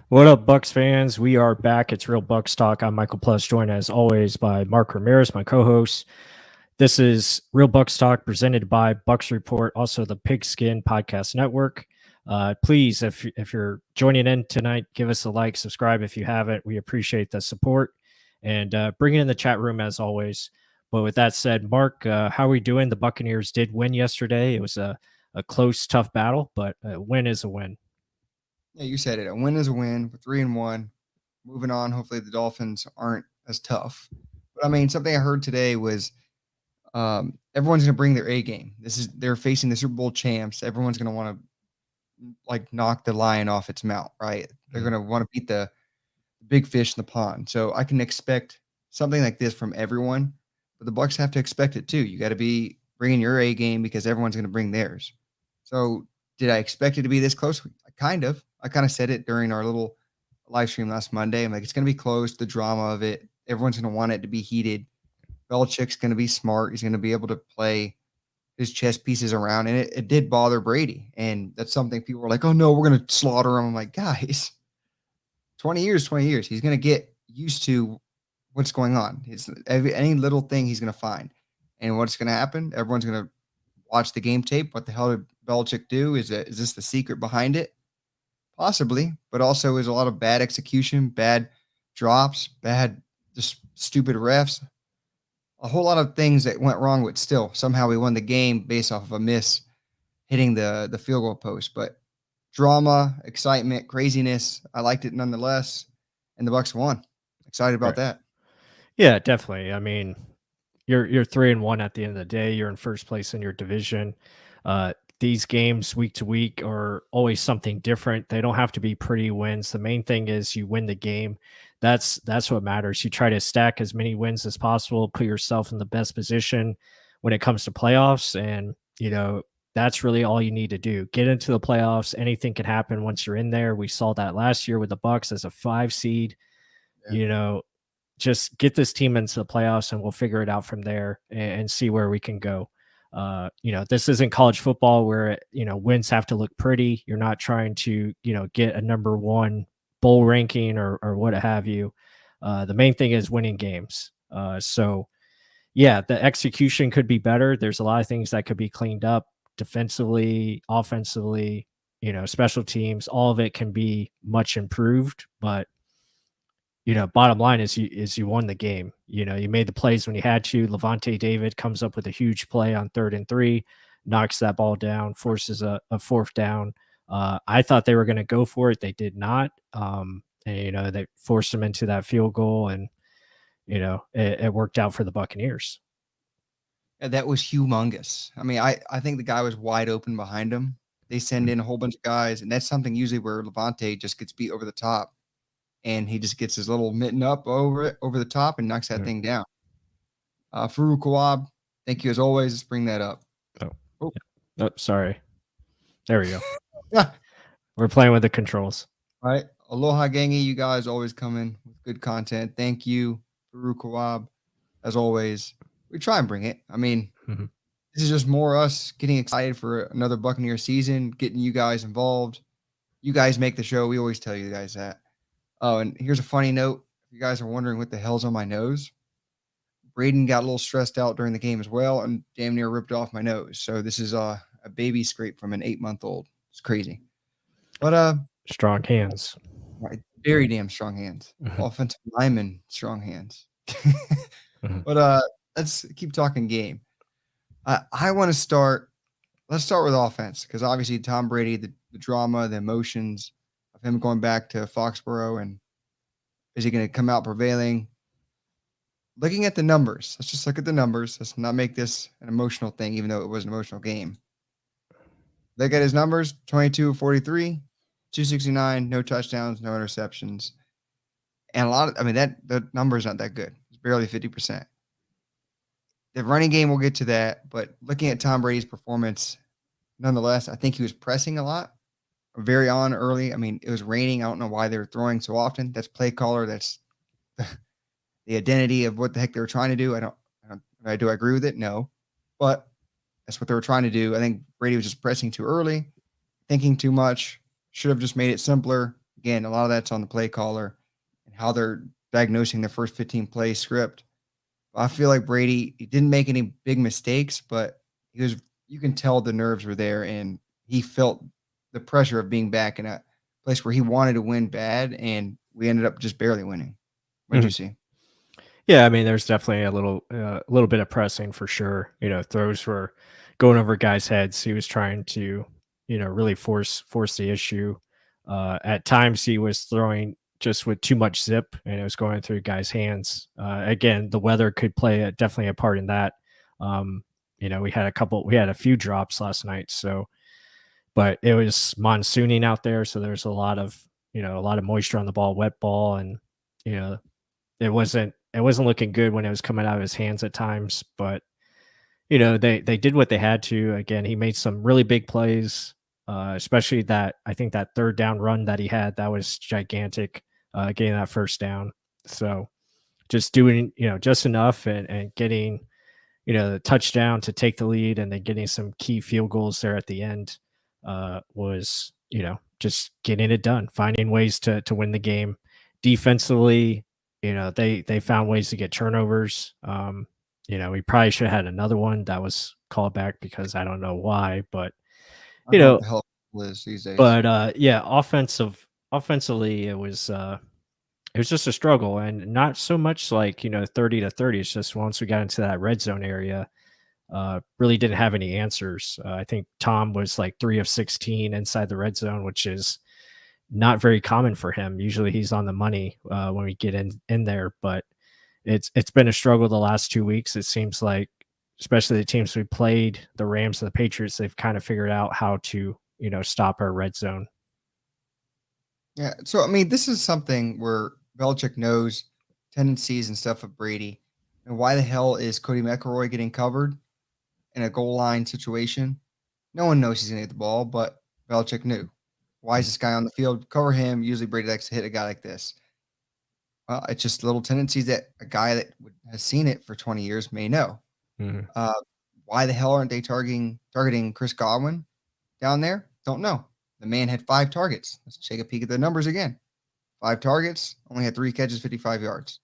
What up, Bucks fans? We are back. It's Real Bucks Talk. I'm Michael Plus, joined as always by Mark Ramirez, my co-host. This is Real Bucks Talk, presented by Bucks Report, also the Pigskin Podcast Network. Please, if you're joining in tonight, give us a like, subscribe if you haven't. We appreciate the support, and bring it in the chat room as always. But with that said, Mark, how are we doing? The Buccaneers did win yesterday. It was a close, tough battle, but a win is a win. Yeah, you said it. A win is a win. We're 3-1. Moving on. Hopefully the Dolphins aren't as tough. But I mean, something I heard today was everyone's going to bring their A game. They're facing the Super Bowl champs. Everyone's going to want to like knock the lion off its mount, right? They're going to want to beat the big fish in the pond. So I can expect something like this from everyone, but the Bucks have to expect it too. You got to be bringing your A game because everyone's going to bring theirs. So did I expect it to be this close? Kind of. I kind of said it during our little live stream last Monday. I'm like, it's going to be close. The drama of it. Everyone's going to want it to be heated. Belichick's going to be smart. He's going to be able to play his chess pieces around, and it did bother Brady. And that's something people were like, "Oh no, we're going to slaughter him." I'm like, guys, 20 years, 20 years. He's going to get used to what's going on. Any little thing he's going to find. And what's going to happen? Everyone's going to watch the game tape. What the hell did Belichick do? Is this the secret behind it? Possibly, but also is a lot of bad execution, bad drops, bad just stupid refs. A whole lot of things that went wrong, but still somehow we won the game based off of a miss hitting the field goal post. But drama, excitement, craziness. I liked it nonetheless, and the Bucks won. Excited about Right. that. Yeah, definitely. I mean, you're 3-1 at the end of the day. You're in first place in your division. These games week to week are always something different. They don't have to be pretty wins. The main thing is you win the game. That's what matters. You try to stack as many wins as possible, put yourself in the best position when it comes to playoffs, and that's really all you need to do. Get into the playoffs. Anything can happen once you're in there. We saw that last year with the Bucks as a 5 seed. Yeah. You know, just get this team into the playoffs and we'll figure it out from there and see where we can go. This isn't college football where, wins have to look pretty. You're not trying to, get a number one bowl ranking or what have you. The main thing is winning games. So, yeah, the execution could be better. There's a lot of things that could be cleaned up defensively, offensively, special teams. All of it can be much improved, but bottom line is you won the game. You made the plays when you had to. Levante David comes up with a huge play on 3rd and 3, knocks that ball down, forces a 4th down. I thought they were going to go for it. They did not. And they forced them into that field goal, and it worked out for the Buccaneers. And that was humongous. I mean, I think the guy was wide open behind him. They send in a whole bunch of guys, and that's something usually where Levante just gets beat over the top, and he just gets his little mitten up over the top and knocks that Yeah. thing down. Farouk Kawab, thank you as always. Let's bring that up. Oh, Oh, yeah. Oh, sorry. There we go. yeah. We're playing with the controls. All right. Aloha Gangi, you guys always come in with good content. Thank you, Farouk Kawab. As always, we try and bring it. I mean, Mhm. this is just more us getting excited for another Buccaneer season, getting you guys involved. You guys make the show. We always tell you guys that. Oh, and here's a funny note. If you guys are wondering what the hell's on my nose, Braden got a little stressed out during the game as well and damn near ripped off my nose. So this is a baby scrape from an 8-month-old. It's crazy. But Strong hands. right, very damn strong hands. Mhm. Offensive lineman, strong hands. Mhm. But let's keep talking game. I want to start. Let's start with offense because obviously Tom Brady, the drama, the emotions of him going back to Foxboro, and is he going to come out prevailing? Looking at the numbers, let's just look at the numbers. Let's not make this an emotional thing, even though it was an emotional game. Look at his numbers: 22 of 43, 269, no touchdowns, no interceptions, and a lot of. I mean, that the number is not that good. It's barely 50%. The running game, we'll get to that, but looking at Tom Brady's performance, nonetheless, I think he was pressing a lot, very on early. I mean, it was raining. I don't know why they were throwing so often. That's play caller. That's the identity of what the heck they were trying to do. Do I agree with it? No, but that's what they were trying to do. I think Brady was just pressing too early, thinking too much. Should have just made it simpler. Again, a lot of that's on the play caller and how they're diagnosing their first 15 play script. I feel like Brady, he didn't make any big mistakes, but he was you can tell the nerves were there and he felt the pressure of being back in a place where he wanted to win bad, and we ended up just barely winning. What'd you Mhm. see? Yeah, I mean, there's definitely a little bit of pressing for sure. Throws were going over guys' heads. He was trying to, really force the issue. At times, he was throwing just with too much zip, and it was going through guys' hands. Again, the weather could play definitely a part in that. Um, we had a few drops last night, so but it was monsooning out there, so there's a lot of moisture on the ball, wet ball, and you know it wasn't looking good when it was coming out of his hands at times, but, they did what they had to. Again, he made some really big plays, especially that I think that 3rd down run that he had, that was gigantic, getting that 1st down. So, just doing, just enough and getting, the touchdown to take the lead and then getting some key field goals there at the end, was, just getting it done, finding ways to win the game. Defensively, they found ways to get turnovers. We probably should have had another one that was called back because I don't know why, but I you don't know what know, the hell it is these days. yeah, offensively it was just a struggle and not so much like, 30 to 30. It's just once we got into that red zone area, really didn't have any answers. I think Tom was like 3 of 16 inside the red zone, which is not very common for him. Usually he's on the money when we get in there, but it's been a struggle the last 2 weeks. It seems like, especially the teams we played, the Rams and the Patriots, they've kind of figured out how to stop our red zone. Yeah, so I mean, this is something where Belichick knows tendencies and stuff of Brady. And why the hell is Cody McElroy getting covered in a goal line situation? No one knows he's gonna get the ball, but Belichick knew. Why is this guy on the field? Cover him. Usually Brady likes to hit a guy like this. Well, it's just little tendencies that a guy that has seen it for 20 years may know. Mhm. Uh, why the hell aren't they targeting Chris Godwin down there? Don't know. The man had 5 targets. Let's take a peek at the numbers again. 5 targets, only had 3 catches, 55 yards.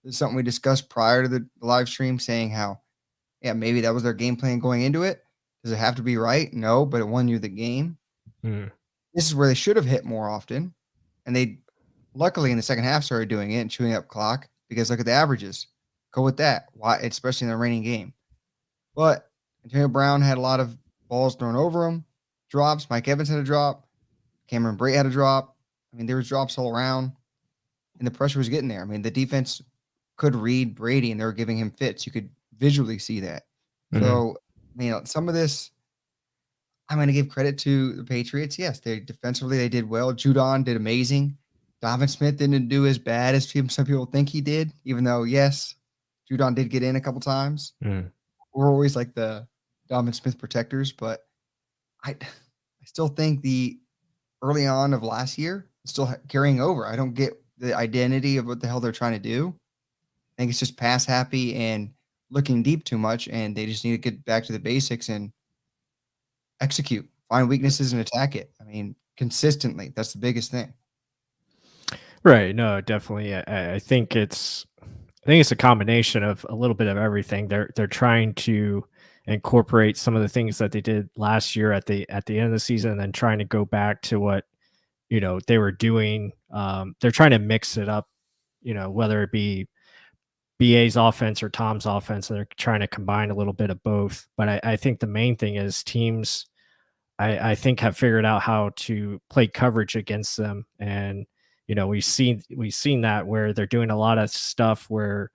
This is something we discussed prior to the live stream, saying how, yeah, maybe that was their game plan going into it. Does it have to be right? No, but it won you the game. Mhm. This is where they should have hit more often. And they luckily in the second half started doing it and chewing up clock because look at the averages. Go with that. Why, especially in the raining game. But Antonio Brown had a lot of balls thrown over him, drops. Mike Evans had a drop. Cameron Brate had a drop. I mean, there was drops all around, and the pressure was getting there. I mean, the defense could read Brady, and they were giving him fits. You could visually see that. Mhm. So, some of this, I'm going to give credit to the Patriots. Yes, they defensively they did well. Judon did amazing. Donovan Smith didn't do as bad as some people think he did, even though yes, Judon did get in a couple times. Mhm. We're always like the Donovan Smith protectors, but I still think the early on of last year is still carrying over. I don't get the identity of what the hell they're trying to do. I think it's just pass happy and looking deep too much, and they just need to get back to the basics and execute, find weaknesses and attack it. I mean, consistently. That's the biggest thing. Right. No, definitely. I think it's a combination of a little bit of everything. They're trying to incorporate some of the things that they did last year at the end of the season, and then trying to go back to what they were doing. They're trying to mix it up, whether it be BA's offense or Tom's offense. They're trying to combine a little bit of both. But I think the main thing is teams, I think, have figured out how to play coverage against them. And, we've seen that where they're doing a lot of stuff where,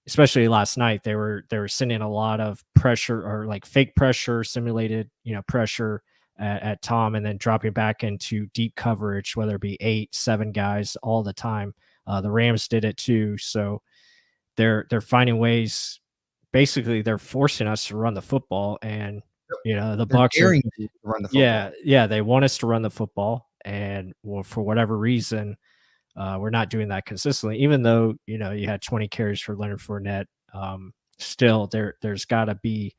especially last night, they were sending a lot of pressure or like fake pressure, simulated, pressure at Tom, and then dropping back into deep coverage, whether it be 8, 7 guys all the time. The Rams did it too. So they're finding ways. Basically, they're forcing us to run the football, and the They're Bucs are, daring you to run the yeah, football. yeah, they want us to run the football, and well, for whatever reason, we're not doing that consistently. Even though you had 20 carries for Leonard Fournette, still there's got to be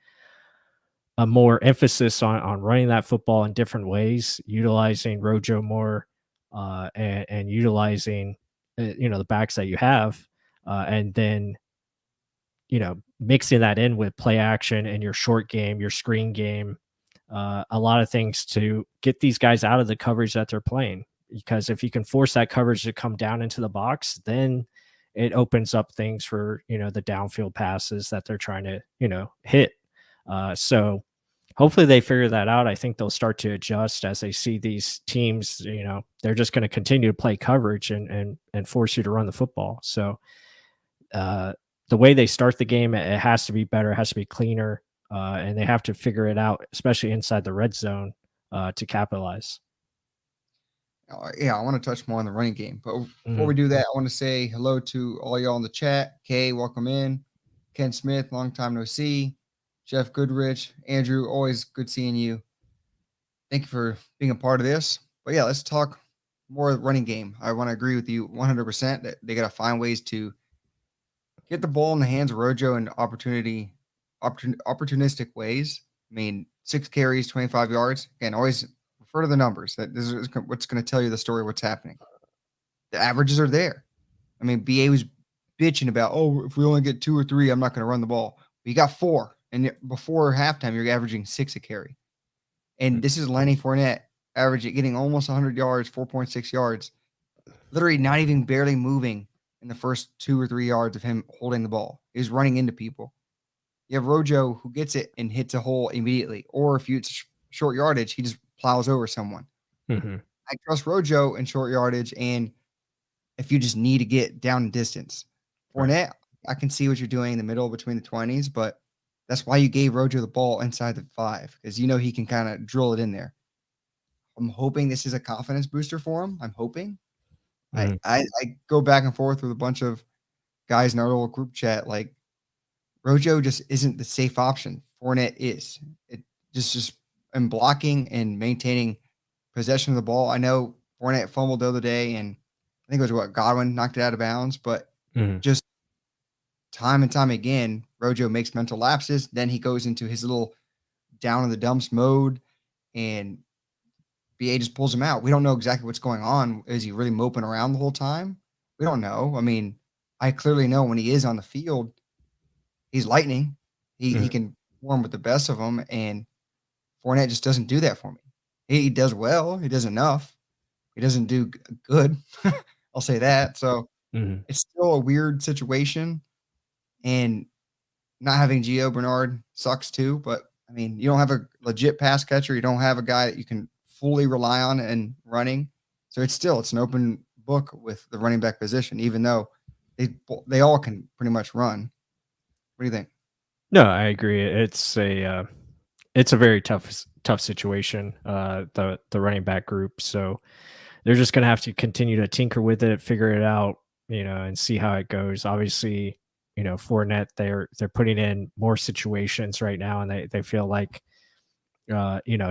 a more emphasis on running that football in different ways, utilizing Rojo more. and utilizing the backs that you have, and then mixing that in with play action and your short game, your screen game, a lot of things to get these guys out of the coverage that they're playing. Because if you can force that coverage to come down into the box, then it opens up things for the downfield passes that they're trying to hit. So hopefully they figure that out. I think they'll start to adjust as they see these teams. They're just going to continue to play coverage and force you to run the football. So uh, the way they start the game, it has to be better. It has to be cleaner, and they have to figure it out, especially inside the red zone, to capitalize. Yeah, I want to touch more on the running game. But before Mhm. we do that, I want to say hello to all y'all in the chat. Kay, welcome in. Ken Smith, long time no see. Jeff Goodrich, Andrew, always good seeing you. Thank you for being a part of this. But yeah, let's talk more running game. I want to agree with you 100% that they got to find ways to get the ball in the hands of Rojo in opportunistic ways. I mean, 6 carries, 25 yards. Again, always refer to the numbers. That this is what's going to tell you the story of what's happening. The averages are there. I mean, BA was bitching about, oh, if we only get 2 or 3, I'm not going to run the ball. But you got 4, and before halftime, you're averaging 6 a carry. And this is Lenny Fournette averaging getting almost 100 yards, 4.6 yards, literally not even barely moving in the first 2 or 3 yards of him holding the ball. He's running into people. You have Rojo who gets it and hits a hole immediately, or if it's short yardage, he just plows over someone. Mhm. I trust Rojo in short yardage, and if you just need to get down in distance. Right. Fournette, I can see what you're doing in the middle between the 20s, but that's why you gave Rojo the ball inside the 5 because he can kind of drill it in there. I'm hoping this is a confidence booster for him. I'm hoping. I, Mhm. I I go back and forth with a bunch of guys in our little group chat. Like Rojo just isn't the safe option. Fournette is. It just and blocking and maintaining possession of the ball. I know Fournette fumbled the other day, and I think it was what Godwin knocked it out of bounds, but Mhm. just time and time again, Rojo makes mental lapses. Then he goes into his little down in the dumps mode, and BA just pulls him out. We don't know exactly what's going on. Is he really moping around the whole time? We don't know. I mean, I clearly know when he is on the field, he's lightning. He Mhm. can perform with the best of them, and Fournette just doesn't do that for me. He does well. He does enough. He doesn't do good. I'll say that. So Mhm. it's still a weird situation, and not having Gio Bernard sucks too. But I mean, you don't have a legit pass catcher. You don't have a guy that you can fully rely on and running. So it's an open book with the running back position, even though they all can pretty much run. What do you think? No, I agree. It's a very tough situation. The running back group. So they're just gonna have to continue to tinker with it, figure it out, and see how it goes. Obviously, Fournette, they're putting in more situations right now, and they feel like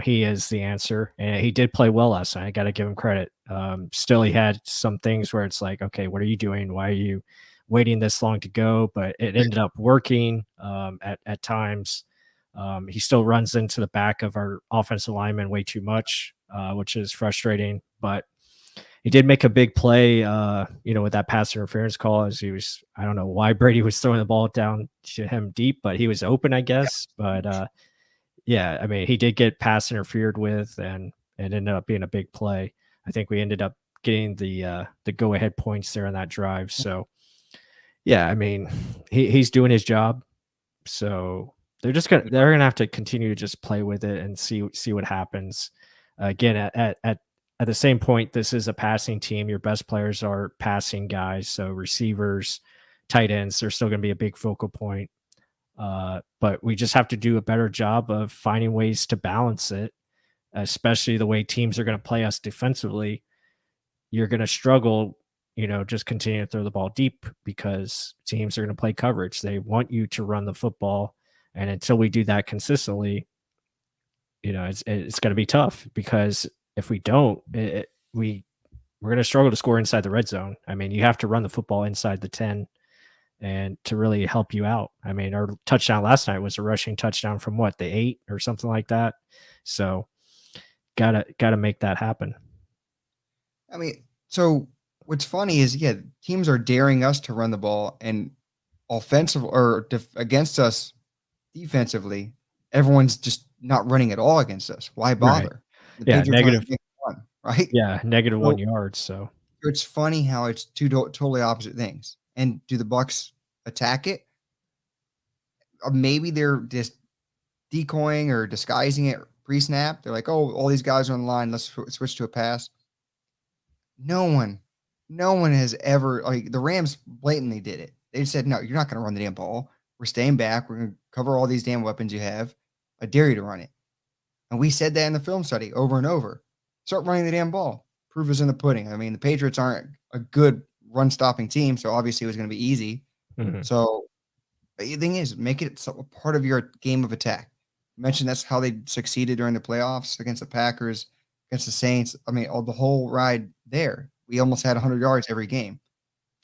he is the answer, and he did play well last night. I got to give him credit. Still, he had some things where it's like, okay, what are you doing? Why are you waiting this long to go? But it ended up working at times. He still runs into the back of our offensive lineman way too much, which is frustrating. But he did make a big play, with that pass interference call. As he was, I don't know why Brady was throwing the ball down to him deep, but he was open, I guess. But yeah, I mean, he did get pass interfered with, and it ended up being a big play. I think we ended up getting the go ahead points there on that drive. So yeah, I mean, he's doing his job. So they're gonna have to continue to just play with it and see what happens. Again, at the same point, this is a passing team. Your best players are passing guys, so receivers, tight ends, they're still gonna be a big focal point. But we just have to do a better job of finding ways to balance it, especially the way teams are going to play us defensively. You're going to struggle, just continue to throw the ball deep because teams are going to play coverage. They want you to run the football. And until we do that consistently, it's going to be tough because if we don't, we're going to struggle to score inside the red zone. I mean, you have to run the football inside the 10 and to really help you out. I mean, our touchdown last night was a rushing touchdown from what, the 8 or something like that. So gotta make that happen. I mean, so what's funny is, yeah, teams are daring us to run the ball and offensive or against us defensively, everyone's just not running at all against us. Why Right. bother? The Yeah, Patriots only negative. make one, right? Yeah, negative So 1 yards. So it's funny how it's two totally opposite things. And do the Bucks attack it? Or maybe they're just decoying or disguising it pre-snap. They're like, "Oh, all these guys are on the line. Let's switch to a pass." No one, no one has ever like the Rams blatantly did it. They said, "No, you're not going to run the damn ball. We're staying back. We're going to cover all these damn weapons you have. I dare you to run it." And we said that in the film study over and over. Start running the damn ball. Proof is in the pudding. I mean, the Patriots aren't a good run stopping team, so obviously it was going to be easy. mhm, So the thing is, make it a part of your game of attack. You mentioned that's how they succeeded during the playoffs against the Packers, against the Saints. I mean, all the whole ride there. We almost had 100 yards every game.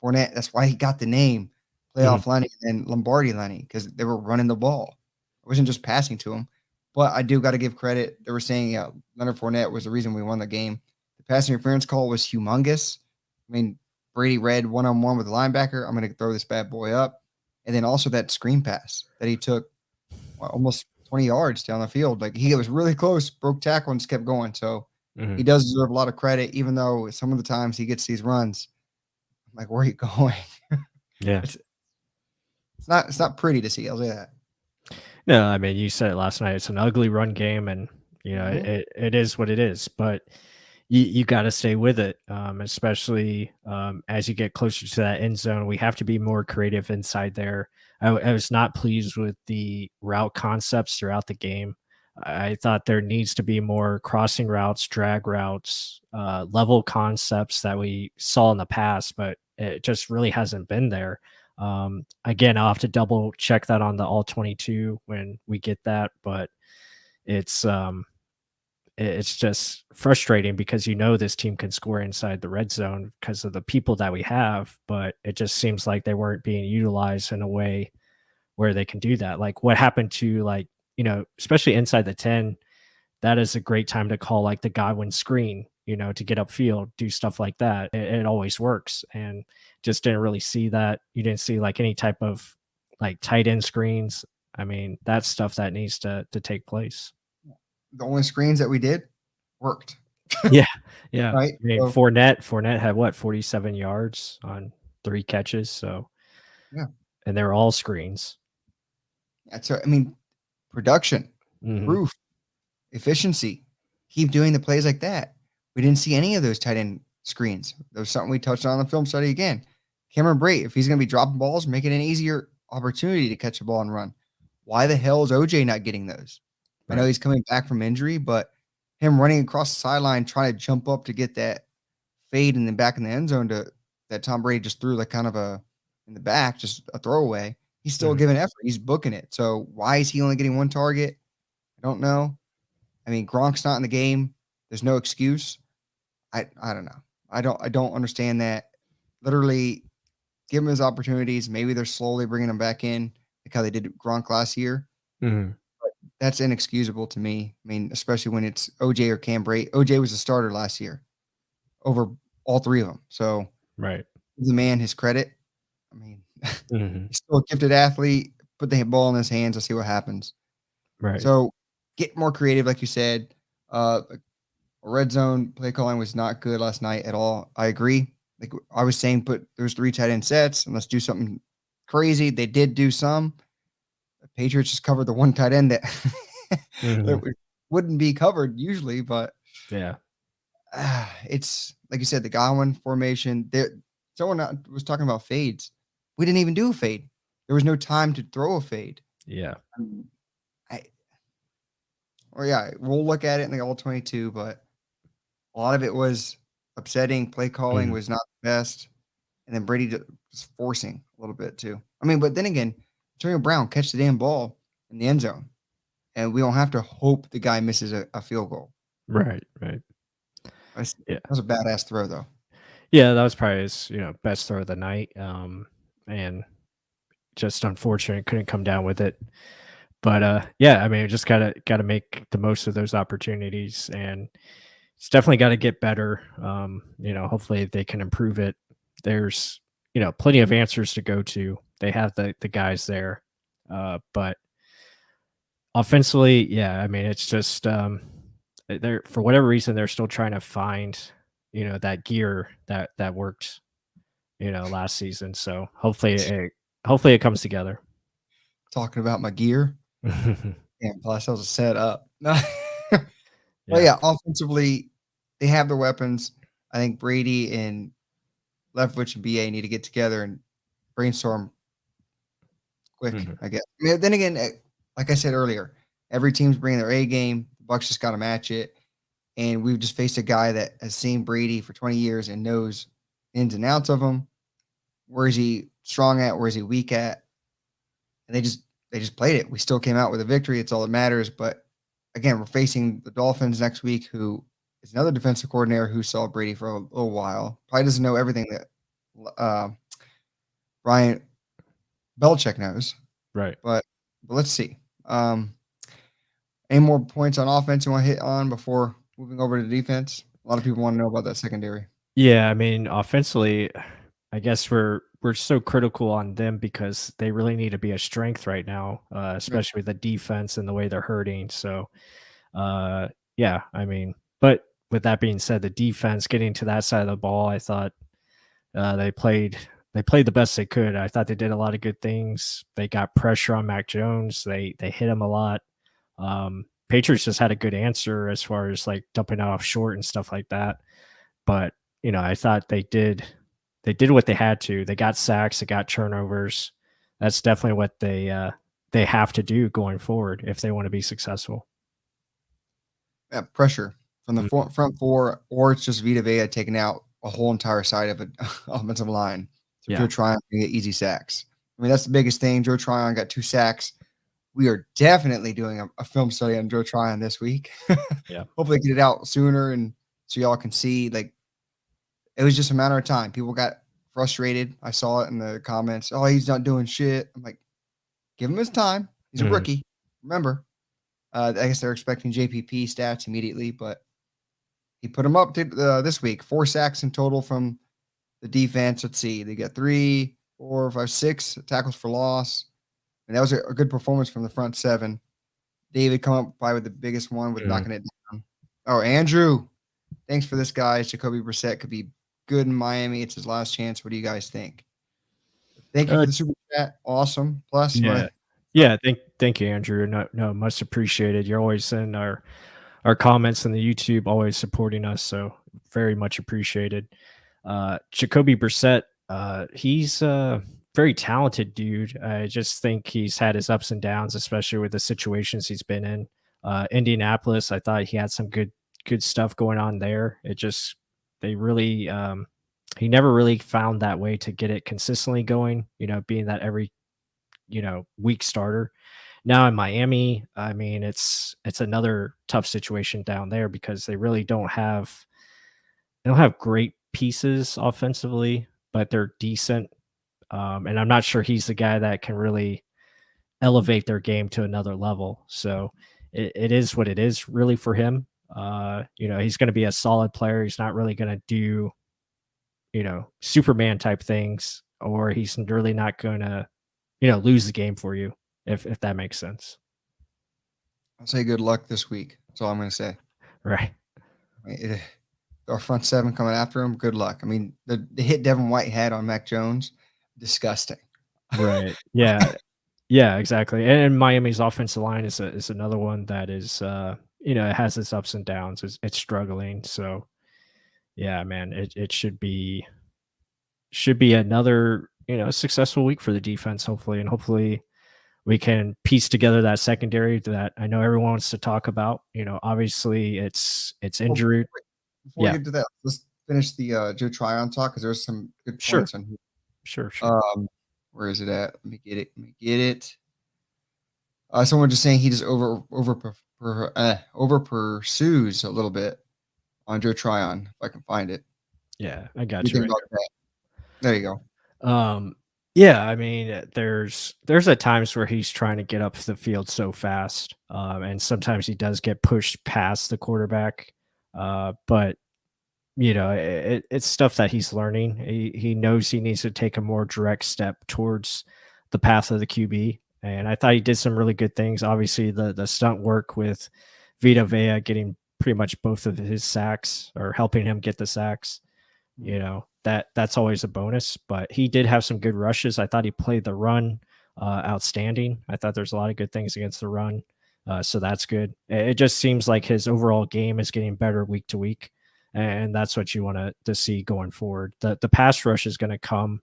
Fournette, that's why he got the name mhm, Playoff Lenny and Lombardi Lenny because they were running the ball. It wasn't just passing to him. But I do got to give credit. They were saying Leonard Fournette was the reason we won the game. The pass interference call was humongous. I mean, Brady read one on one with the linebacker. I'm going to throw this bad boy up. And then also that screen pass that he took almost 20 yards down the field. Like he was really close, broke tackle, and just kept going. So he mhm. does deserve a lot of credit, even though some of the times he gets these runs. I'm like, where are you going? Yeah. It's it's not pretty to see, I'll say that. No, I mean, you said it last night. It's an ugly run game, and Mhm. it is what it is. But you got to stay with it, especially as you get closer to that end zone. We have to be more creative inside there. I was not pleased with the route concepts throughout the game. I thought there needs to be more crossing routes, drag routes, level concepts that we saw in the past, but it just really hasn't been there. Again, I'll have to double check that on the all 22 when we get that, but it's it's just frustrating because this team can score inside the red zone because of the people that we have, but it just seems like they weren't being utilized in a way where they can do that. Like what happened to especially inside the 10, that is a great time to call like the Godwin screen, to get upfield, do stuff like that. It always works. And just didn't really see that. You didn't see like any type of like tight end screens. I mean, that's stuff that needs to take place. The only screens that we did worked, Yeah. Yeah. I right? mean, So, Fournette had what, 47 yards on 3 catches. So, yeah, and they're all screens. that's I mean, production, Hmm. proof, efficiency. Keep doing the plays like that. We didn't see any of those tight end screens. That was something we touched on in the film study again. Cameron Brate, if he's gonna be dropping balls, make it an easier opportunity to catch a ball and run. Why the hell is OJ not getting those? I know Right. he's coming back from injury, but him running across the sideline trying to jump up to get that fade and then back in the end zone to that Tom Brady just threw like kind of a in the back, just a throwaway. He's still Hmm. giving effort. He's booking it. So why is he only getting one target? I don't know. I mean, Gronk's not in the game. There's no excuse. I don't know. I don't understand that. Literally, give him his opportunities. Maybe they're slowly bringing him back in, like how they did Gronk last year. Hmm. That's inexcusable to me. I mean, especially when it's OJ or Cam Brate. OJ was a starter last year over all three of them. So Right. give the man his credit. I mean, Hmm. he's still a gifted athlete. Put the ball in his hands. Let's see what happens. Right. So get more creative, like you said. Like, red zone play calling was not good last night at all. I agree. Like I was saying, put those three tight end sets and let's do something crazy. They did do some. The Patriots just covered the one tight end that Hmm. that wouldn't be covered usually, but Yeah. it's like you said, the Godwin formation. There, someone was talking about fades. We didn't even do a fade. There was no time to throw a fade. Yeah. Um, I, or yeah, we'll look at it in the all 22, but a lot of it was upsetting. Play calling Mhm. was not the best, and then Brady just forcing a little bit too. I mean, but then again, Antonio Brown catch the damn ball in the end zone, and we don't have to hope the guy misses a field goal. Right, right. Yeah. That was a badass throw, though. Yeah, that was probably his, best throw of the night, and just unfortunate couldn't come down with it. But, yeah, I mean, just gotta make the most of those opportunities, and, it's definitely got to get better. Hopefully they can improve it. There's plenty of answers to go to. They have the guys there, but offensively, yeah, I mean it's just they're for whatever reason they're still trying to find that gear that worked last season. So hopefully it comes together. Talking about my gear. Damn, plus that was a setup. But Yeah. yeah, offensively, they have the weapons. I think Brady and Leftwich and BA need to get together and brainstorm quick, Mhm. I guess. I mean, then again, like I said earlier, every team's bringing their A game. The Bucs just got to match it. And we've just faced a guy that has seen Brady for 20 years and knows ins and outs of him. Where is he strong at? Where is he weak at? And they just played it. We still came out with a victory. It's all that matters. But again, we're facing the Dolphins next week, who is another defensive coordinator who saw Brady for a little while. Probably doesn't know everything that Brian Belichick knows. Right. But let's see. Any more points on offense you want to hit on before moving over to defense? A lot of people want to know about that secondary. Yeah, I mean, offensively, I guess we're so critical on them because they really need to be a strength right now, Yeah. especially with the defense and the way they're hurting. So, yeah, I mean, but with that being said, the defense getting to that side of the ball, I thought they played the best they could. I thought they did a lot of good things. They got pressure on Mac Jones. They hit him a lot. Patriots just had a good answer as far as like dumping it off short and stuff like that. But, I thought they did what they had to. They got sacks, they got turnovers. That's definitely what they have to do going forward if they want to be successful. Yeah, pressure from the Mhm. front four, or it's just Vita Vea taking out a whole entire side of an offensive line. So Yeah. Joe Tryon can get easy sacks. I mean, that's the biggest thing. Joe Tryon got 2 sacks. We are definitely doing a film study on Joe Tryon this week. Yeah. Hopefully get it out sooner and so y'all can see, like, it was just a matter of time. People got frustrated. I saw it in the comments. "Oh, he's not doing shit." I'm like, "Give him his time. He's a Mhm. rookie." Remember, I guess they're expecting JPP stats immediately, but he put him up to, this week. 4 sacks in total from the defense. Let's see. They got 3, 4, 5, 6 tackles for loss, and that was a good performance from the front 7. David come up probably with the biggest one with Mhm. knocking it down. Oh, Andrew, thanks for this, guys. Jacoby Brissett could be good in Miami. It's his last chance. What do you guys think? Thank you for Uh, the super chat. Awesome. Plus, you yeah. wanna Yeah, thank you, Andrew. No, no, much appreciated. You're always in our comments in the YouTube, always supporting us, so very much appreciated. Jacoby Brissett, he's a very talented dude. I just think he's had his ups and downs, especially with the situations he's been in. Indianapolis, I thought he had some good stuff going on there. It just they really he never really found that way to get it consistently going, being that every, week starter. Now in Miami, I mean, it's another tough situation down there because they don't have great pieces offensively, but they're decent. And I'm not sure he's the guy that can really elevate their game to another level. So it is what it is really for him. He's going to be a solid player. He's not really going to do, Superman type things, or he's really not going to, lose the game for you, if that makes sense. I'll say good luck this week. That's all I'm gonna say. Right. Our front 7 coming after him, good luck. I mean, the hit Devin Whitehead on Mac Jones, disgusting. Right. Yeah. Yeah, exactly. And Miami's offensive line is another one that is it has its ups and downs. It's struggling. So yeah, man, it should be another, successful week for the defense, hopefully. And hopefully we can piece together that secondary that I know everyone wants to talk about. Obviously it's Well, injured. before we Yeah, get to that, let's finish the, Joe Tryon talk because there's some good sure, points on here. sure. Where is it at? Let me get it. Someone just saying he just over pursues a little bit on Joe Tryon, if I can find it. Yeah, I What do you got you think right about that? There you go. Yeah, I mean, there's at times where he's trying to get up the field so fast, and sometimes he does get pushed past the quarterback. But it's stuff that he's learning. He knows he needs to take a more direct step towards the path of the QB. And I thought he did some really good things. Obviously, the stunt work with Vita Vea getting pretty much both of his sacks or helping him get the sacks. That's always a bonus. But he did have some good rushes. I thought he played the run outstanding. I thought there's a lot of good things against the run. So that's good. It just seems like his overall game is getting better week to week, and that's what you want to see going forward. The pass rush is going to come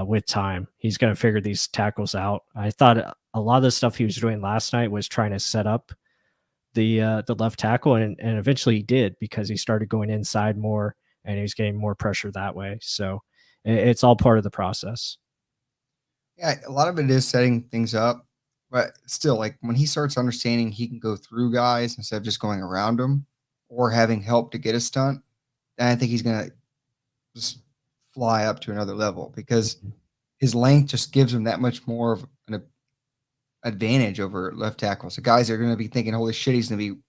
with time. He's going to figure these tackles out. I thought a lot of the stuff he was doing last night was trying to set up the left tackle, and eventually he did because he started going inside more and he was getting more pressure that way. So it's all part of the process. Yeah, a lot of it is setting things up, but still, like when he starts understanding he can go through guys instead of just going around them or having help to get a stunt, then I think he's gonna just fly up to another level because his length just gives him that much more of an advantage over left tackles. The guys are going to be thinking, "Holy shit, he's going to be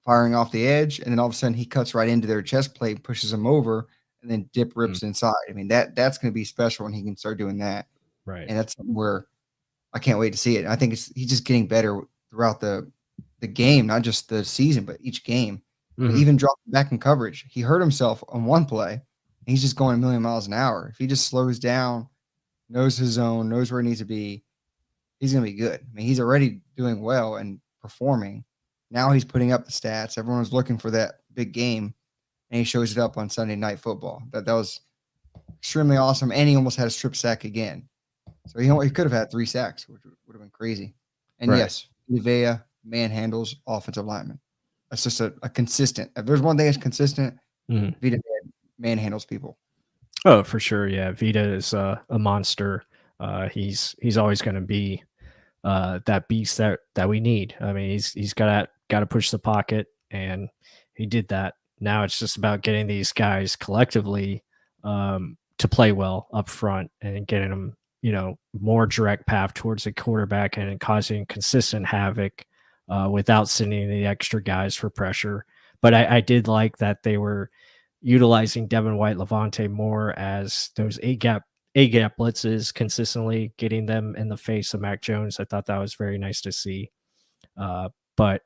firing off the edge," and then all of a sudden he cuts right into their chest plate, pushes them over, and then dip Mm, rips inside. I mean that's going to be special when he can start doing that, right. and that's something where I can't wait to see it. I think he's just getting better throughout the game, not just the season, but each game. I mean, Mhm. even dropping back in coverage, he hurt himself on one play. And he's just going a million miles an hour. If he just slows down, knows his zone, knows where he needs to be, he's going to be good. I mean, he's already doing well and performing. Now he's putting up the stats. Everyone was looking for that big game, and he shows it up on Sunday Night Football. That was extremely awesome, and he almost had a strip sack again. So he could have had 3 sacks, which would have been crazy. And Right. yes, Vea manhandles offensive linemen. That's just a consistent. If there's one thing that's consistent, Mhm. Vita Vea manhandles people. Oh, for sure. Yeah, Vita is a monster. He's always going to be that beast that we need. I mean, he's got to push the pocket, and he did that. Now it's just about getting these guys collectively to play well up front and getting them, more direct path towards the quarterback and causing consistent havoc without sending the extra guys for pressure. But I did like that they were utilizing Devin White, Levante more as those A gap blitzes consistently, getting them in the face of Mac Jones. I thought that was very nice to see. But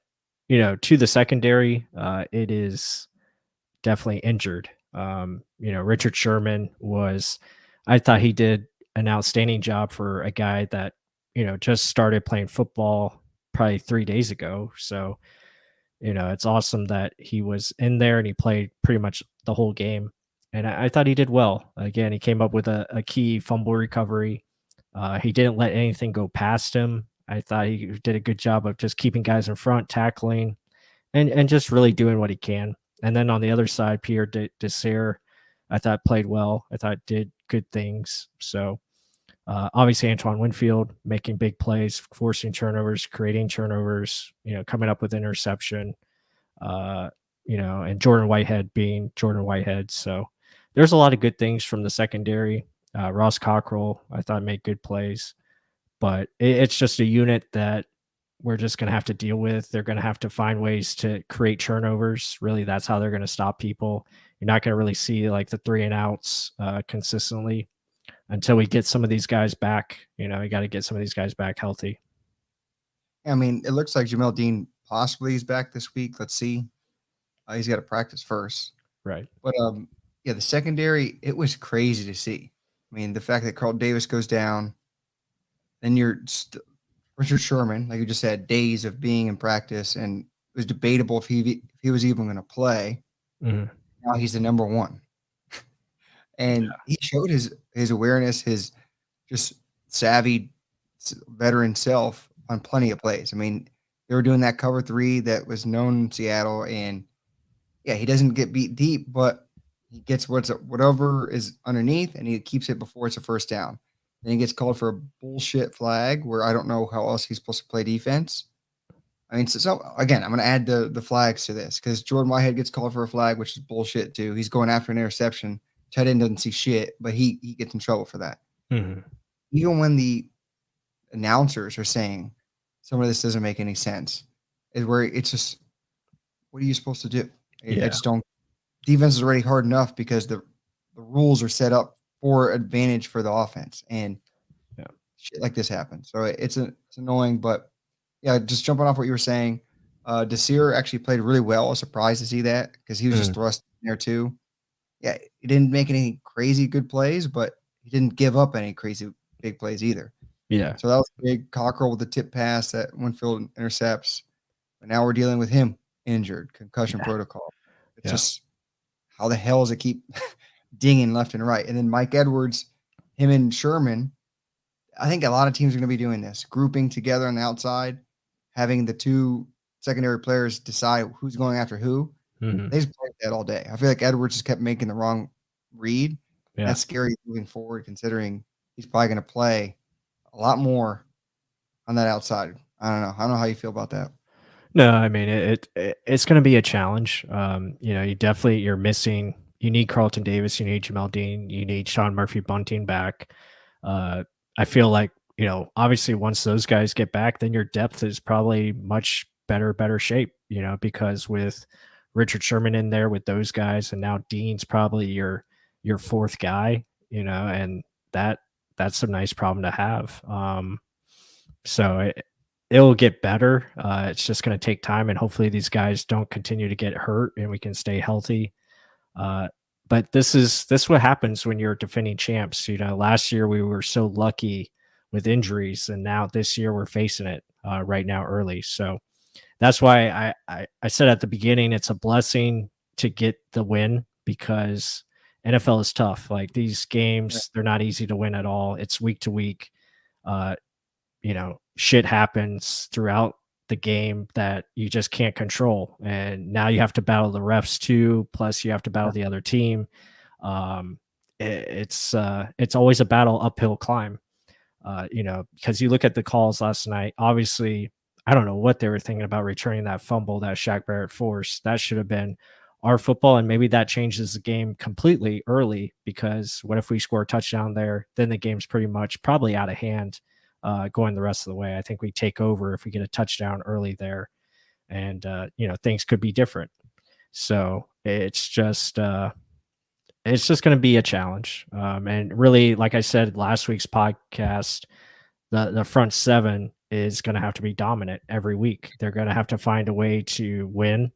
to the secondary, it is definitely injured. Richard Sherman was, I thought he did an outstanding job for a guy that just started playing football probably 3 days ago. So it's awesome that he was in there and he played pretty much the whole game. And I thought he did well. Again, he came up with a key fumble recovery. He didn't let anything go past him. I thought he did a good job of just keeping guys in front, tackling, and just really doing what he can. And then on the other side, Pierre Desir, I thought played well. I thought did good things. So obviously, Antoine Winfield making big plays, forcing turnovers, creating turnovers, coming up with interception, uh, and Jordan Whitehead being Jordan Whitehead. So there's a lot of good things from the secondary. Ross Cockrell, I thought, made good plays, but it's just a unit that we're just going to have to deal with. They're going to have to find ways to create turnovers. Really, that's how they're going to stop people. You're not going to really see like the 3 and outs consistently until we get some of these guys back. You got to get some of these guys back healthy. I mean, it looks like Jamel Dean possibly is back this week. Let's see. He's got to practice first. Right. But yeah, the secondary, it was crazy to see. I mean, the fact that Carl Davis goes down, then Richard Sherman, like you just said, days of being in practice, and it was debatable if he was even going to play. Mhm. Now he's the number one, and he showed his awareness, his just savvy veteran self on plenty of plays. I mean, they were doing that cover three that was known in Seattle, and yeah, he doesn't get beat deep, but he gets whatever is underneath, and he keeps it before it's a first down. Then he gets called for a bullshit flag where I don't know how else he's supposed to play defense. I mean, so again, I'm going to add the flags to this because Jordan Whitehead gets called for a flag, which is bullshit too. He's going after an interception. Tight end doesn't see shit, but he gets in trouble for that. Mhm. Even when the announcers are saying some of this doesn't make any sense, is where it's just what are you supposed to do? I Yeah. just don't. Defense is already hard enough because the rules are set up for advantage for the offense, and Yeah. shit like this happens. So it's annoying, but yeah, just jumping off what you were saying, Desir actually played really well. I was surprised to see that because he was just Mm, thrust in there too. Yeah, he didn't make any crazy good plays, but he didn't give up any crazy big plays either. yeah. So that was big. Cockrell with the tip pass that Winfield intercepts. But now we're dealing with him injured, concussion Yeah. protocol. It's Yeah. just how the hell does it keep dinging left and right? And then Mike Edwards, him and Sherman, I think a lot of teams are going to be doing this, grouping together on the outside, having the two secondary players decide who's going after who. Hmm. They just played that all day. I feel like Edwards just kept making the wrong read. Yeah. That's scary moving forward, considering he's probably going to play a lot more on that outside. I don't know. I don't know how you feel about that. No, I mean it's going to be a challenge. You're missing. You need Carlton Davis. You need Jamel Dean. You need Sean Murphy Bunting back. Uh, I feel like obviously once those guys get back, then your depth is probably much better shape. Because with Richard Sherman in there with those guys, and now Dean's probably your fourth guy. And that's a nice problem to have. So it'll get better. It's just going to take time, and hopefully these guys don't continue to get hurt, and we can stay healthy. Uh, but this what happens when you're defending champs. Last year we were so lucky with injuries, and now this year we're facing it right now early. So that's why I said at the beginning it's a blessing to get the win because NFL is tough. Like these Right. games, they're not easy to win at all. It's week to week. Uh, shit happens throughout the game that you just can't control. And now you have to battle the refs too. Plus you have to battle the other team. Um, it's always a battle uphill climb, because you look at the calls last night, obviously, I don't know what they were thinking about returning that fumble that Shaq Barrett forced. That should have been our football. And maybe that changes the game completely early because what if we score a touchdown there? Then the game's pretty much probably out of hand going the rest of the way. I think we take over if we get a touchdown early there. And, things could be different. So it's just going to be a challenge. And really, like I said, last week's podcast, the front seven is going to have to be dominant every week. They're going to have to find a way to win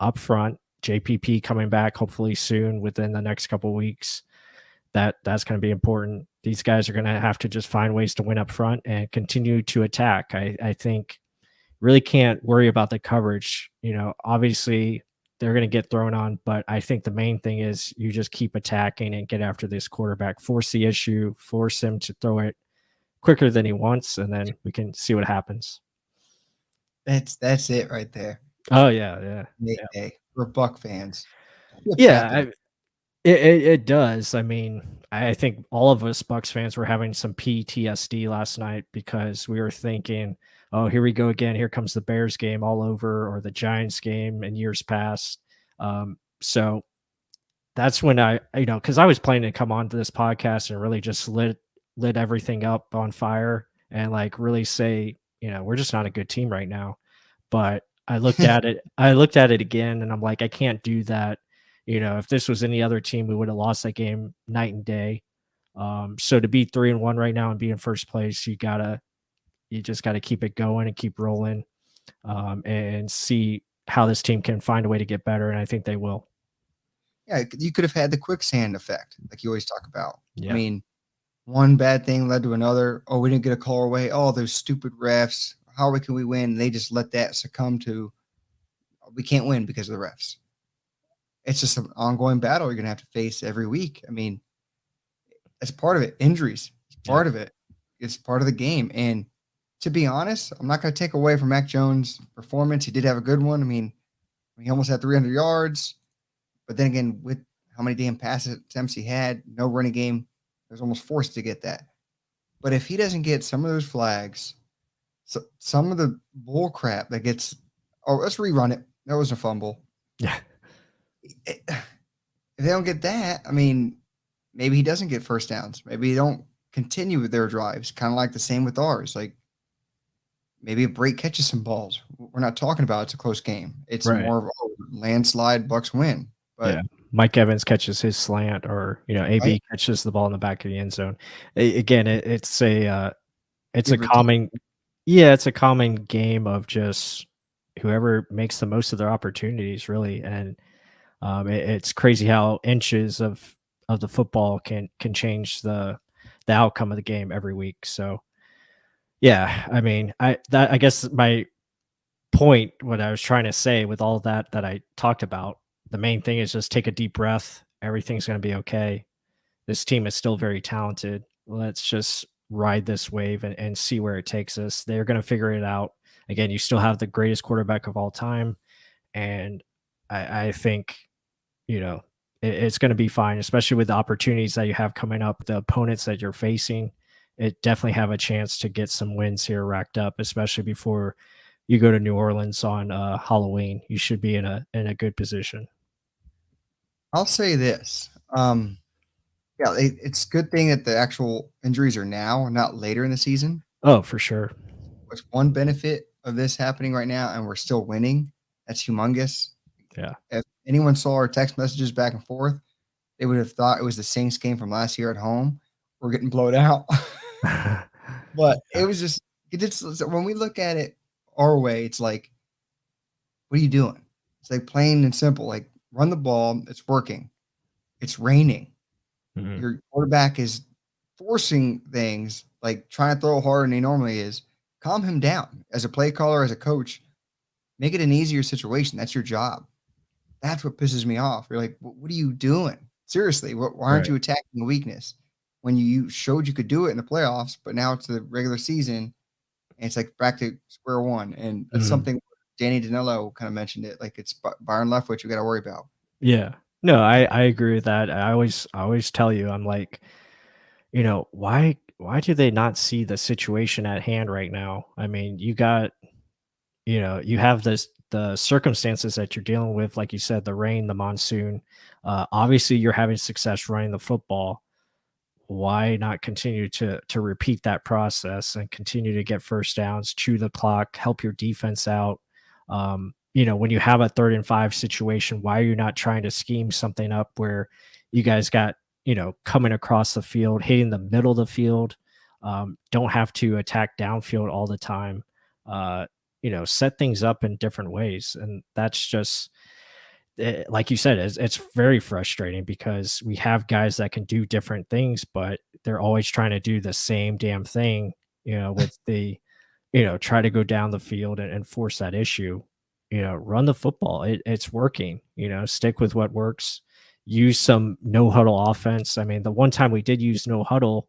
up front. JPP coming back hopefully soon within the next couple of weeks. That's going to be important. These guys are going to have to just find ways to win up front and continue to attack. I think really can't worry about the coverage. Obviously they're going to get thrown on, but I think the main thing is you just keep attacking and get after this quarterback, force the issue, force him to throw it quicker than he wants, and then we can see what happens. That's it right there. Oh yeah, yeah, Hey, yeah, hey, we're Buck fans. Shit's yeah. happening. It does. I mean, I think all of us Bucks fans were having some PTSD last night because we were thinking, "Oh, here we go again. Here comes the Bears game all over, or the Giants game in years past." So that's when because I was planning to come on to this podcast and really just lit everything up on fire and like really say, we're just not a good team right now. But I looked at it again and I'm like, I can't do that. If this was any other team, we would have lost that game night and day. So to be 3-1 right now and be in first place, you just gotta keep it going and keep rolling, and see how this team can find a way to get better. And I think they will. Yeah, you could have had the quicksand effect, like you always talk about. I Yeah. mean, one bad thing led to another. Oh, we didn't get a call away. Oh, those stupid refs. Can we win? And they just let that succumb to we can't win because of the refs. It's just an ongoing battle you're gonna have to face every week. I mean, it's part of it. Injuries, it's Yeah. part of it. It's part of the game. And to be honest, I'm not gonna take away from Mac Jones' performance. He did have a good one. I mean, he almost had 300 yards. But then again, with how many damn pass attempts he had, no running game, he was almost forced to get that. But if he doesn't get some of those flags, some of the bull crap that gets, oh, let's rerun it. That was a fumble. Yeah. If they don't get that, I mean, maybe he doesn't get first downs. Maybe they don't continue with their drives, kind of like the same with ours. Like maybe a break catches some balls. We're not talking about it's a close game. It's Right. more of, oh, landslide Bucks win. Yeah. But Mike Evans catches his slant or, right, AB catches the ball in the back of the end zone. Again, it's a give or take. common yeah, it's a common game of just whoever makes the most of their opportunities really, and, it's crazy how inches of the football can change the outcome of the game every week, so, yeah, I mean, I guess my point, what I was trying to say with all that I talked about, the main thing is just take a deep breath, everything's gonna be okay. This team is still very talented. Let's just ride this wave and see where it takes us. They're going to figure it out. Again, you still have the greatest quarterback of all time. And I think, it's going to be fine, especially with the opportunities that you have coming up, the opponents that you're facing. It definitely have a chance to get some wins here racked up, especially before you go to New Orleans on Halloween. You should be in a good position. I'll say this. Yeah, it's a good thing that the actual injuries are now, not later in the season. Oh, for sure. What's one benefit of this happening right now, and we're still winning? That's humongous. Yeah. If anyone saw our text messages back and forth, they would have thought it was the Saints game from last year at home. We're getting blowed out. But it Yeah. was just when we look at it our way, it's like, what are you doing? It's like plain and simple. Like run the ball. It's working. It's raining. Mhm. Your quarterback is forcing things, like trying to throw harder than he normally is. Calm him down. As a play caller, as a coach, make it an easier situation. That's your job. That's what pisses me off. You're like, what are you doing? Seriously, why aren't Right. you attacking a weakness when you showed you could do it in the playoffs, but now it's the regular season and it's like back to square one. And that's Mhm. something Danny Danello kind of mentioned it. Like it's Byron Leftwich you got to worry about. Yeah. No, I agree with that. I always tell you, I'm like, why do they not see the situation at hand right now? I mean, you have the circumstances that you're dealing with, like you said, the rain, the monsoon. Obviously you're having success running the football. Why not continue to repeat that process and continue to get first downs, chew the clock, help your defense out? When you have a 3rd and 5 situation, why are you not trying to scheme something up where you guys got, coming across the field, hitting the middle of the field, don't have to attack downfield all the time. Set things up in different ways. And that's just like you said, it's very frustrating because we have guys that can do different things, but they're always trying to do the same damn thing, with try to go down the field and force that issue. Run the football. It's working, stick with what works. Use some no huddle offense. I mean, the one time we did use no huddle,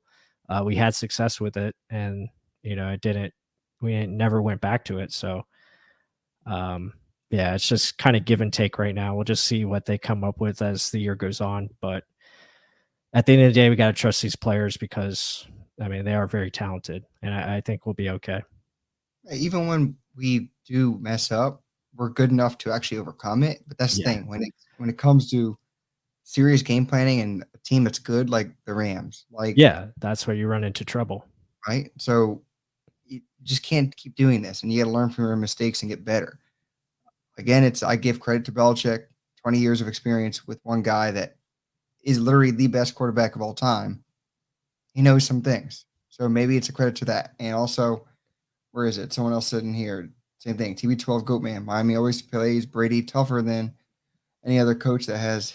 we had success with it, and it didn't. We never went back to it. So, um, yeah, it's just kind of give and take right now. We'll just see what they come up with as the year goes on. But at the end of the day, we got to trust these players because, I mean, they are very talented, and I think we'll be okay. Even when we do mess up, we're good enough to actually overcome it. But that's the Yeah. thing when it comes to serious game planning and a team that's good like the Rams, like Yeah, that's where you run into trouble. right. So you just can't keep doing this, and you got to learn from your mistakes and get better. Again, it's I give credit to Belichick, 20 years of experience with one guy that is literally the best quarterback of all time. He knows some things, so maybe it's a credit to that. And also, where is it? Someone else sitting here. Same thing. TB12 Goat Man. Miami always plays Brady tougher than any other coach that has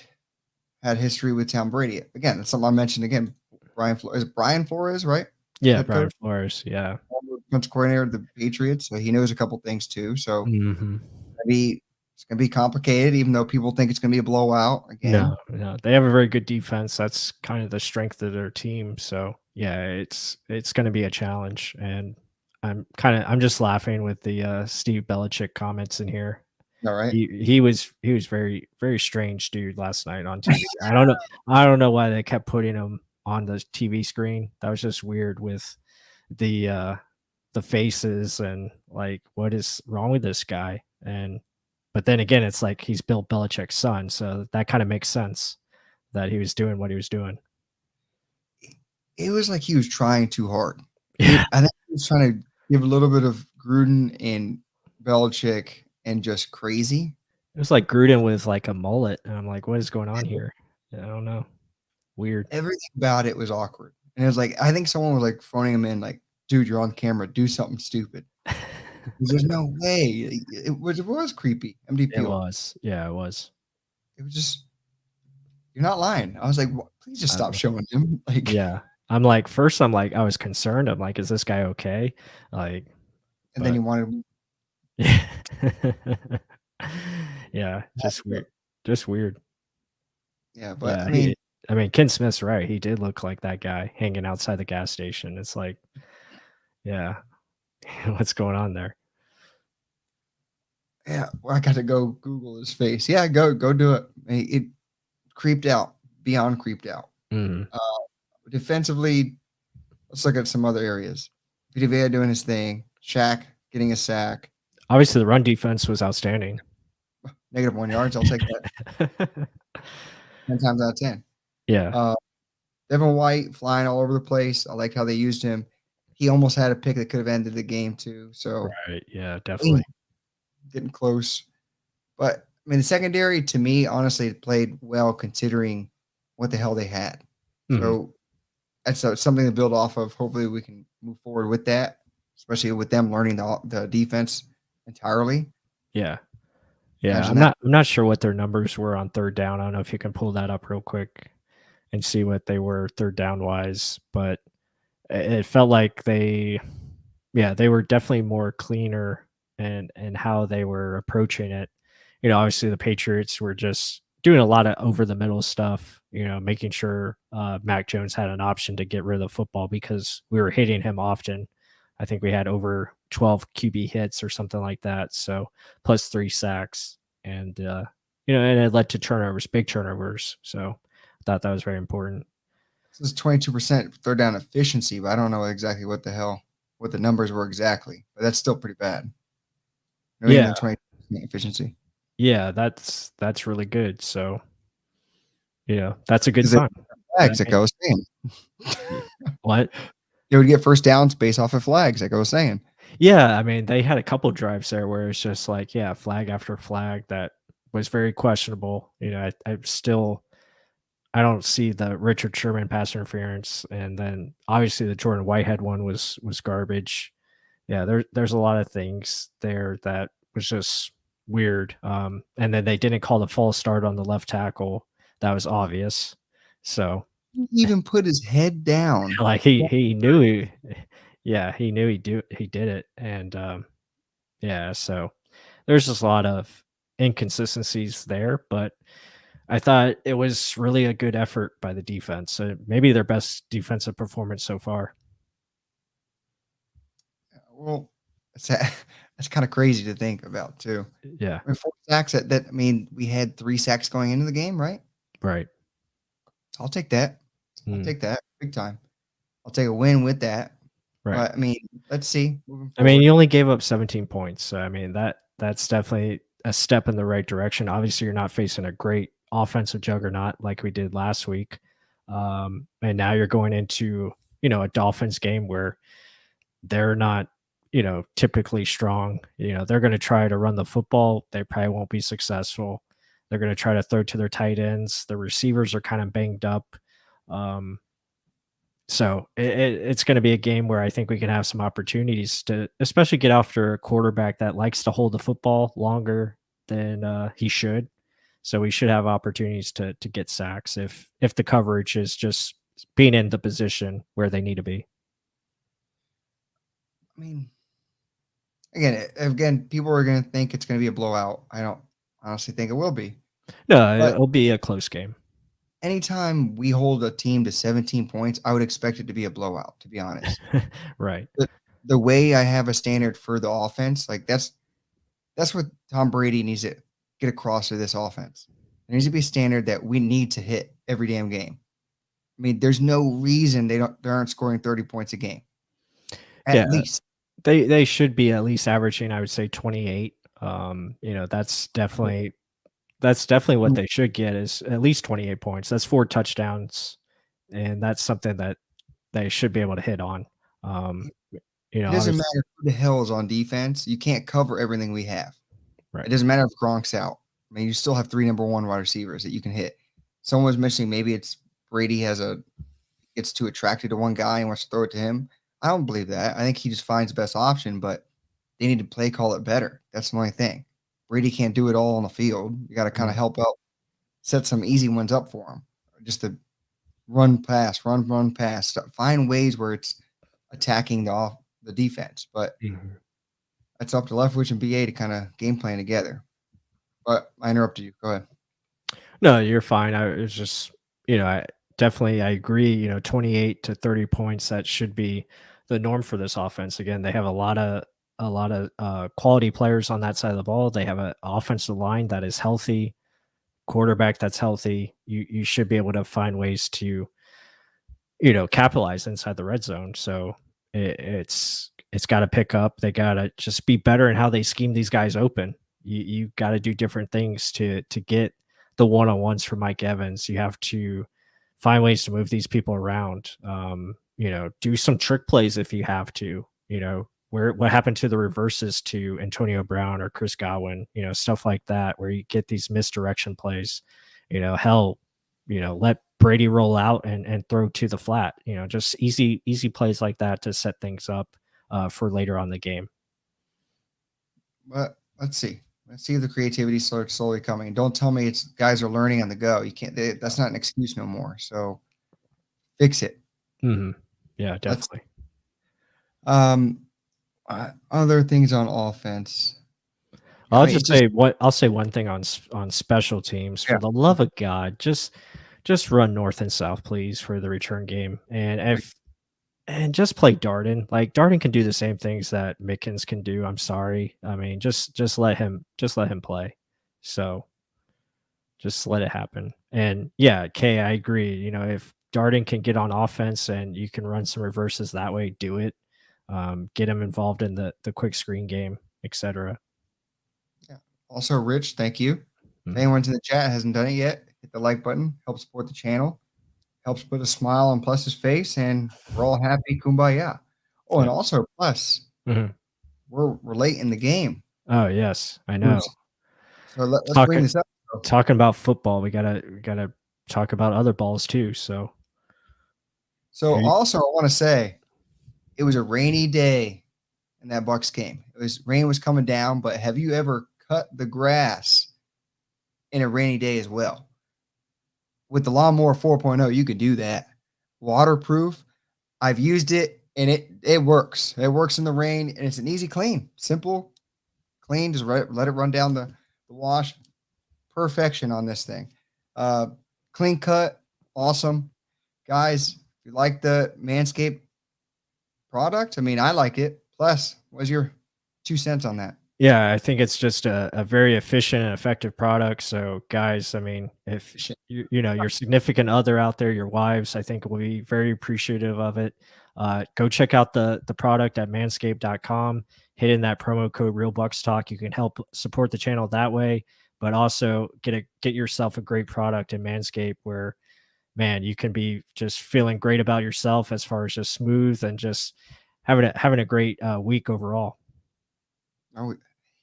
had history with Tom Brady. Again, that's something I mentioned again. Brian Flores, is it Brian Flores, right? Yeah, Head coach, Brian Flores. Yeah. former defensive coordinator of the Patriots. So he knows a couple things too. So Mhm. maybe it's gonna be complicated, even though people think it's gonna be a blowout again. No, no, they have a very good defense. That's kind of the strength of their team. So yeah, it's going to be a challenge, and I'm just laughing with the Steve Belichick comments in here. All right. He was very strange dude last night on TV. I don't know why they kept putting him on the TV screen. That was just weird with the uh the faces and like what is wrong with this guy? And but then again, it's like he's Bill Belichick's son, so that kind of makes sense that he was doing what he was doing. It was like he was trying too hard. Yeah. I think he was trying to give a little bit of Gruden and Belichick and just crazy. It was like Gruden with like a mullet, and I'm like, what is going on here? I don't know. Weird. Everything about it was awkward. And it was like, I think someone was like phoning him in, like, dude, you're on camera, do something stupid. There's no way. It was creepy. Empty It Peel. was. Yeah, it was. It was just, you're not lying. I was like, please just stop Um, showing him. Like, yeah. I'm like, first, I'm like, I was concerned. I'm like, is this guy okay? Like, and then but he wanted yeah, yeah, just to, weird. Just weird. yeah, but Yeah, I mean, I mean, Ken Smith's right. He did look like that guy hanging outside the gas station. It's like, yeah, what's going on there? yeah, well, I got to go Google his face. Yeah, go do it. It creeped out, beyond creeped out. Mhm. Uh, Defensively, let's look at some other areas. Vita Vea doing his thing. Shaq getting a sack. Obviously, the run defense was outstanding. -1 yards. I'll take that 10 times out of 10. Yeah, Uh, Devin White flying all over the place. I like how they used him. He almost had a pick that could have ended the game too. So right. Yeah, mm, definitely. getting close. But I mean, the secondary to me, honestly, played well considering what the hell they had. Mhm. So that's something to build off of. Hopefully, we can move forward with that, especially with them learning the defense entirely. Yeah. Yeah, Imagine that. I'm not sure what their numbers were on 3rd down. I don't know if you can pull that up real quick and see what they were 3rd down wise, but it felt like they were definitely more cleaner and how they were approaching it. You know, obviously the Patriots were just doing a lot of over the middle stuff, you know, making sure Mac Jones had an option to get rid of the football because we were hitting him often. I think we had over 12 QB hits or something like that. So plus 3 sacks. And you know, and it led to turnovers, big turnovers. So I thought that was very important. This is 22% third down efficiency, but I don't know exactly what the numbers were exactly. But that's still pretty bad. No, Yeah, even 20% efficiency. yeah, that's really good. So, you know, that's a good Because they sign. I flags, like mean, I was saying. what? They would get first downs based off of flags, like I was saying. Yeah, I mean, they had a couple drives there where it's just like, yeah, flag after flag that was very questionable. You know, I still I don't see the Richard Sherman pass interference, and then obviously the Jordan Whitehead one was garbage. Yeah, there's a lot of things there that was just weird. And then they didn't call the false start on the left tackle. That was obvious. So He even put his head down. like he knew yeah, he did it. And yeah, so there's just a lot of inconsistencies there, but I thought it was really a good effort by the defense. So maybe their best defensive performance so far. Well, that's that's kind of crazy to think about too. Yeah, I mean, 4 sacks. I mean, we had 3 sacks going into the game, right? right. I'll take that. I'll Mm, take that big time. I'll take a win with that. right. But I mean, let's see moving I mean, forward. you only gave up 17 points, so I mean that's definitely a step in the right direction. Obviously, you're not facing a great offensive juggernaut like we did last week, and now you're going into you know a Dolphins game where they're not you know typically strong. You know they're going to try to run the football. They probably won't be successful. They're going to try to throw to their tight ends. The receivers are kind of banged up. Um, so it's going to be a game where I think we can have some opportunities to, especially get after a quarterback that likes to hold the football longer than he should. So we should have opportunities to get sacks if the coverage is just being in the position where they need to be. I mean, again, people are going to think it's going to be a blowout. I don't honestly think it will be. No, But it'll be a close game. anytime we hold a team to 17 points, I would expect it to be a blowout, to be honest. Right. The, the way I have a standard for the offense, like that's what Tom Brady needs to get across to this offense. There needs to be a standard that we need to hit every damn game. I mean, there's no reason they aren't scoring 30 points a game. At Yeah, least. they should be at least averaging, I would say 28. You know, that's definitely what they should get is at least 28 points. That's 4 touchdowns, and that's something that they should be able to hit on. Um, you It know, doesn't obviously matter who the hell is on defense. You can't cover everything we have. It right. doesn't matter if Gronk's out. I mean, you still have 3 number 1 wide receivers that you can hit. Someone's missing. Maybe it's Brady gets too attracted to one guy and wants to throw it to him. I don't believe that. I think he just finds the best option, but they need to play call it better. That's the only thing. Brady can't do it all on the field. You got to kind of Mhm. help out, set some easy ones up for him. Just to run pass, run pass. Find ways where it's attacking the defense. But Mhm. it's up to Leftwich and BA to kind of game plan together. But I interrupted you. Go ahead. No, you're fine. I was just, I definitely I agree, 28 to 30 points, that should be the norm for this offense. Again, they have a lot of quality players on that side of the ball. They have an offensive line that is healthy, quarterback that's healthy. You should be able to find ways to, capitalize inside the red zone. So it's got to pick up. They got to just be better in how they scheme these guys open. You got to do different things to get the one on ones for Mike Evans. You have to find ways to move these people around. Do some trick plays if you have to. What happened to the reverses to Antonio Brown or Chris Godwin? Stuff like that where you get these misdirection plays. Hell, let Brady roll out and throw to the flat. Just easy plays like that to set things up for later on the game. But let's see. Let's see if the creativity starts slowly coming. Don't tell me it's guys are learning on the go. You can't. That's not an excuse no more. So fix it. Hmm. Yeah, Let's. definitely. Um, other things on offense. Yeah, I mean, it just I'll say one thing on special teams. yeah. For the love of God, just run north and south, please, for the return game, and just play Darden. Like Darden can do the same things that Mickens can do. I'm sorry. I mean, just let him play. So just let it happen. And yeah, Kay, I agree. If Darden can get on offense and you can run some reverses that way, do it. Get him involved in the quick screen game, etc. Yeah. Also, Rich, thank you. If Mhm. anyone's in the chat hasn't done it yet, hit the like button. Help support the channel. Helps put a smile on Plus's face, and we're all happy. Kumbaya. Oh, and Yep. also Plus, Mhm. we're late in the game. Oh yes, I know. Oops. So let's bring Talking this up. So talking about football, we gotta talk about other balls too. So so here you, also, I want to say it was a rainy day in that Bucks game. Rain was coming down, but have you ever cut the grass in a rainy day as well? With the lawnmower 4.0, you could do that. Waterproof. I've used it and it works. It works in the rain and it's an easy clean. Simple, clean. Just let it run down the wash. Perfection on this thing. Uh, Clean cut. Awesome. Guys, if you like the Manscaped product, I mean, I like it. Plus, what's your 2 cents on that? yeah, I think it's just a very efficient and effective product. So guys, I mean, if your significant other out there, your wives, I think will be very appreciative of it. Go check out the product at manscaped.com. Hit in that promo code RealBucksTalk. You can help support the channel that way, but also get yourself a great product in Manscaped where, man, you can be just feeling great about yourself as far as just smooth and just having a great week overall. Oh,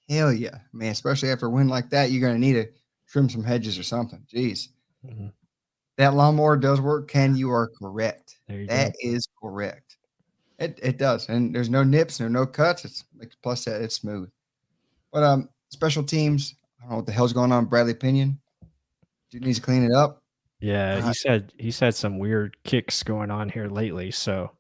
hell yeah, man! Especially after a win like that, you're gonna need to trim some hedges or something. Jeez, Mhm. that lawnmower does work. Ken, you are correct. There you That go. is correct. It does, and there's no nips, no cuts. It's like plus that it's smooth. But special teams. I don't know what the hell's going on. Bradley Pinion, dude needs to clean it up. Yeah, Uh, he's had some weird kicks going on here lately. So,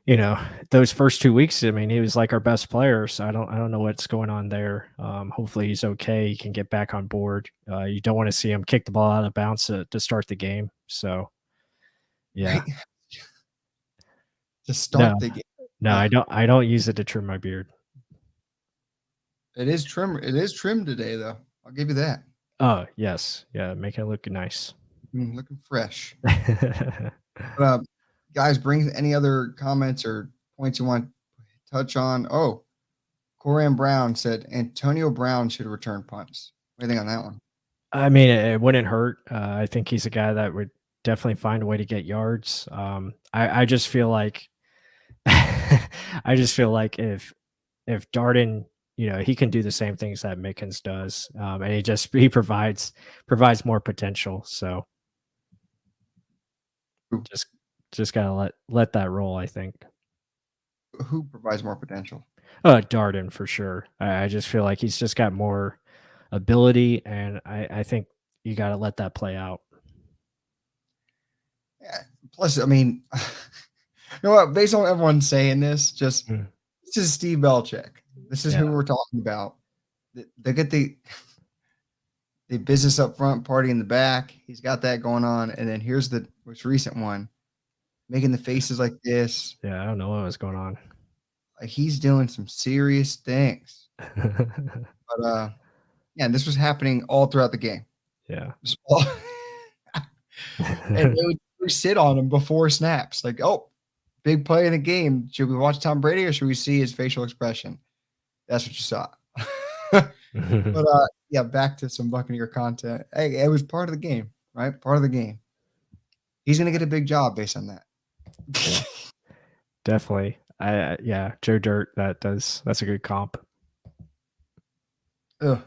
you know, those first 2 weeks, I mean, he was like our best player. So I don't know what's going on there. Hopefully he's okay. He can get back on board. You don't want to see him kick the ball out of bounds to start the game. So yeah. right to No, start the game. no, I don't use it to trim my beard. It is trim. It is trimmed today, though. I'll give you that. Oh, yes. Yeah, make it look nice. Looking fresh. But, guys, bring any other comments or points you want to touch on. Oh, Corian Brown said Antonio Brown should return punts. What do you think on that one? I mean, it wouldn't hurt. I think he's a guy that would definitely find a way to get yards. I just feel like I just feel like if Darden he can do the same things that Mickens does, and he provides more potential. So Who, just just gotta let that roll, I think. who provides more potential? Darden for sure. I just feel like he's just got more ability, and I think you gotta let that play out. Yeah, plus, I mean, you know what? Based on everyone saying this, Mm, this is Steve Belichick. This is yeah, who we're talking about. They get the business up front, party in the back. He's got that going on, and then here's the most recent one, making the faces like this. yeah. I don't know what was going on. Like he's doing some serious things. But yeah, this was happening all throughout the game. Yeah. Just and they would sit on him before snaps. Like, oh, big play in the game. Should we watch Tom Brady or should we see his facial expression? That's what you saw. But yeah, back to some Buccaneer content. Hey, it was part of the game, right? Part of the game. He's gonna get a big job based on that. Yeah, definitely. Yeah, Joe Dirt, that's a good comp. Ugh.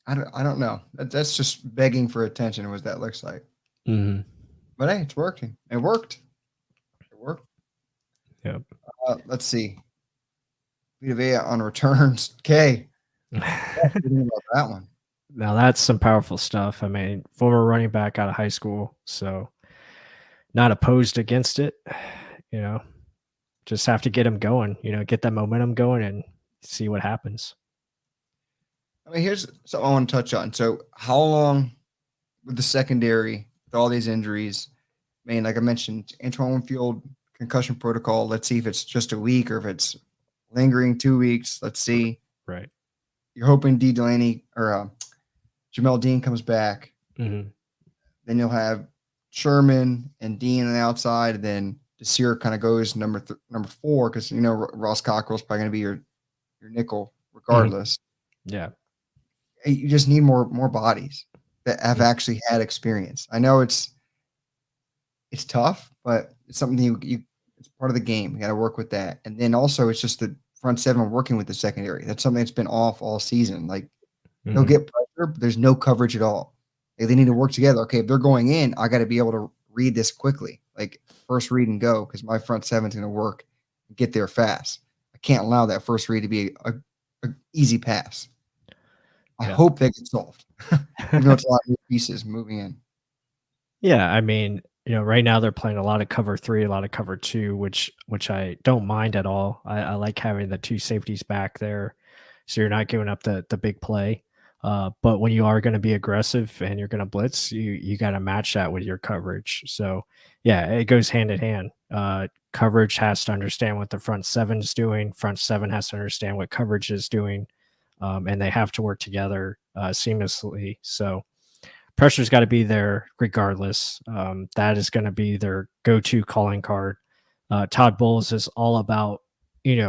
I don't know. That's just begging for attention. What that looks like. Mhm. But hey, it's working. It worked. It worked. Yep. Let's see. Vita Vea on returns. Okay. What do you think about that one? Now that's some powerful stuff. I mean, former running back out of high school, so not opposed against it. You know, just have to get him going, get that momentum going and see what happens. I mean, here's something I want to touch on. So, how long with the secondary with all these injuries? I mean, like I mentioned, Antoine Winfield concussion protocol. Let's see if it's just a week or if it's lingering 2 weeks. Let's see. Right. You're hoping D. Delaney or Jamel Dean comes back. Mhm. Then you'll have Sherman and Dean on the outside. And then Desir kind of goes number 4 because Ross Cockrell's probably going to be your nickel Mhm. regardless. Yeah. You just need more bodies that have Mm. actually had experience. I know it's tough, but it's something you it's part of the game. You got to work with that, and then also it's just the front seven working with the secondary. That's something that's been off all season. Like they'll Mhm. get pressure, but there's no coverage at all. Like, they need to work together. Okay, if they're going in, I got to be able to read this quickly, like first read and go, because my front seven's going to work and get there fast. I can't allow that first read to be a easy pass. I Yeah. hope that gets solved, even though it's a lot of new pieces moving in. Yeah, I mean, right now they're playing a lot of cover 3, a lot of cover 2, which I don't mind at all. I like having the 2 safeties back there, so you're not giving up the big play. But when you are gonna be aggressive and you're gonna blitz, you gotta match that with your coverage. So, yeah, it goes hand in hand. Coverage has to understand what the front 7 is doing, front 7 has to understand what coverage is doing, and they have to work together, seamlessly. So pressure's got to be there regardless. That is going to be their go-to calling card. Todd Bowles is all about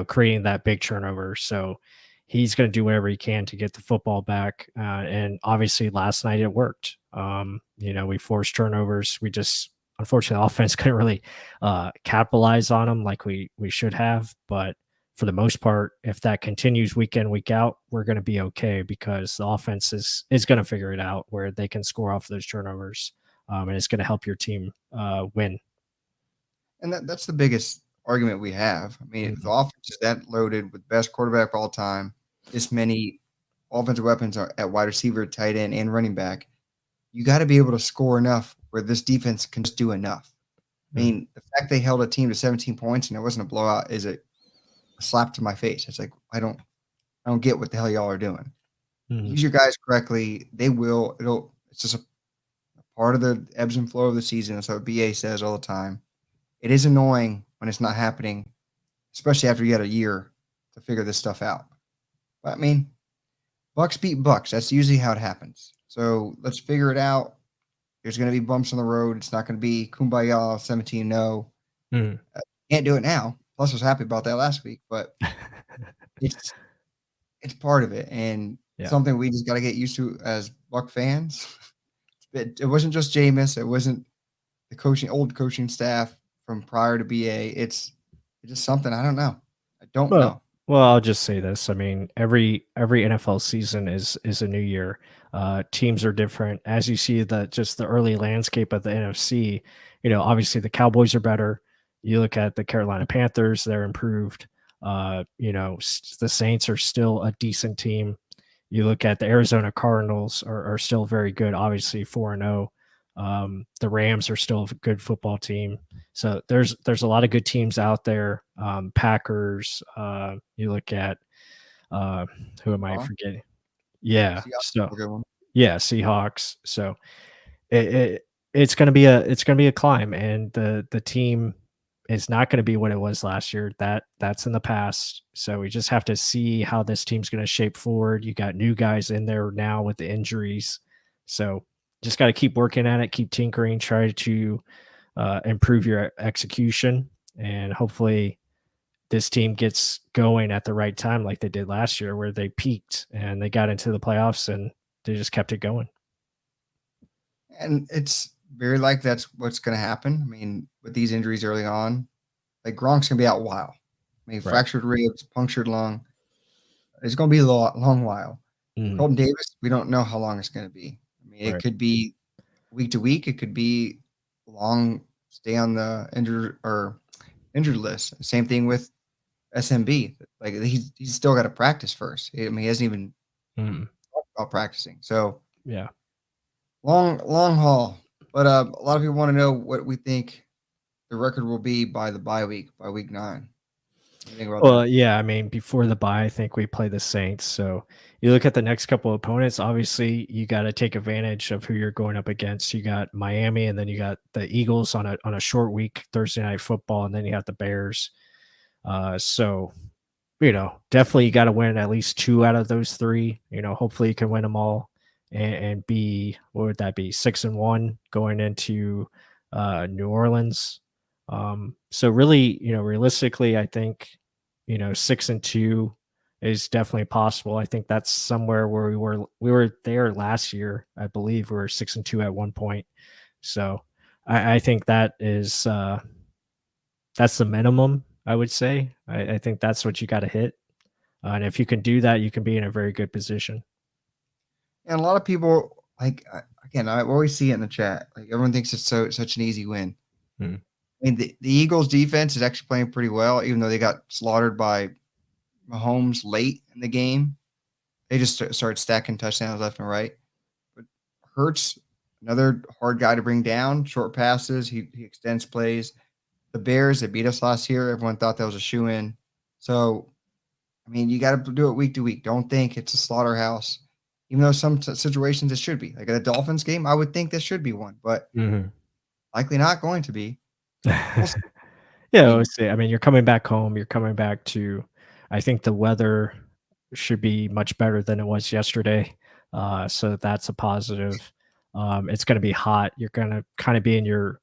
creating that big turnover, so he's going to do whatever he can to get the football back. And obviously, last night it worked. We forced turnovers. We just unfortunately the offense couldn't really capitalize on them like we should have, but for the most part, if that continues week in, week out, we're going to be okay because the offense is going to figure it out where they can score off those turnovers, and it's going to help your team win. And that's the biggest argument we have. I mean, if the Mhm. offense is that loaded with best quarterback of all time, this many offensive weapons are at wide receiver, tight end, and running back, you got to be able to score enough where this defense can just do enough. I Mhm. mean, the fact they held a team to 17 points and it wasn't a blowout is a slap to my face. It's like I don't get what the hell y'all are doing. Mhm. Use your guys correctly. They will. It's just a part of the ebbs and flow of the season. That's what BA says all the time. It is annoying when it's not happening, especially after you had a year to figure this stuff out. But I mean, Bucks beat Bucks. That's usually how it happens. So let's figure it out. There's going to be bumps on the road. It's not going to be kumbaya 17 no. Mhm. Can't do it now. Plus, I was happy about that last week, but it's it's part of it and Yeah. something we just got to get used to as Buck fans. It wasn't just Jameis. It wasn't the old coaching staff from prior to BA. It's just something I don't know. I don't Well, know. Well, I'll just say this. I mean, every NFL season is a new year. Teams are different. As you see the early landscape of the NFC, obviously the Cowboys are better. You look at the Carolina Panthers, they're improved. The Saints are still a decent team. You look at the Arizona Cardinals are still very good, obviously 4-0. The Rams are still a good football team. So there's a lot of good teams out there. Packers, you look at uh, who am I Huh? forgetting? Yeah, Seahawks so are a good one. yeah, Seahawks. So it's gonna be a climb, and the team is not gonna be what it was last year. That's in the past. So we just have to see how this team's gonna shape forward. You got new guys in there now with the injuries, so just got to keep working at it, keep tinkering, try to improve your execution, and hopefully this team gets going at the right time, like they did last year, where they peaked and they got into the playoffs and they just kept it going. And it's very likely that's what's going to happen. I mean, with these injuries early on, like Gronk's going to be out a while. I mean, Right. fractured ribs, punctured lung. It's going to be a long while. Mhm. Colton Davis, we don't know how long it's going to be. I mean, it Right. could be week to week. It could be long stay on the injured list. Same thing with SMB. Like he's still got to practice first. I mean, he hasn't even Mhm. talked about practicing. So Yeah. long haul. But a lot of people want to know what we think the record will be by the bye week, by week 9. What do you think about that? Well, yeah, I mean, before the bye, I think we play the Saints. So you look at the next couple opponents, obviously you got to take advantage of who you're going up against. You got Miami and then you got the Eagles on a short week, Thursday night football, and then you have the Bears. So definitely you got to win at least two out of those three. Hopefully you can win them all and be, what would that be, 6-1 going into New Orleans. So really, realistically, I think, 6-2 is definitely possible. I think that's somewhere where we were there last year. I believe we were 6-2 at one point. So I think that's the minimum, I would say. I think that's what you got to hit. And if you can do that, you can be in a very good position. And a lot of people like again, I always see it in the chat. Like everyone thinks it's such an easy win. Mm. I mean, the Eagles defense is actually playing pretty well, even though they got slaughtered by Mahomes late in the game. They just started stacking touchdowns left and right. But Hurts, another hard guy to bring down, short passes. He extends plays. The Bears, they beat us last year. Everyone thought that was a shoe in. So, I mean, you got to do it week to week. Don't think it's a slaughterhouse, even though some situations it should be. Like at a Dolphins game, I would think this should be one, but Mhm. likely not going to be. We'll see. I Yeah, I would mean, say. I mean, you're coming back home. You're coming back to. I think the weather should be much better than it was yesterday. So that's a positive. It's going to be hot. You're going to kind of be in your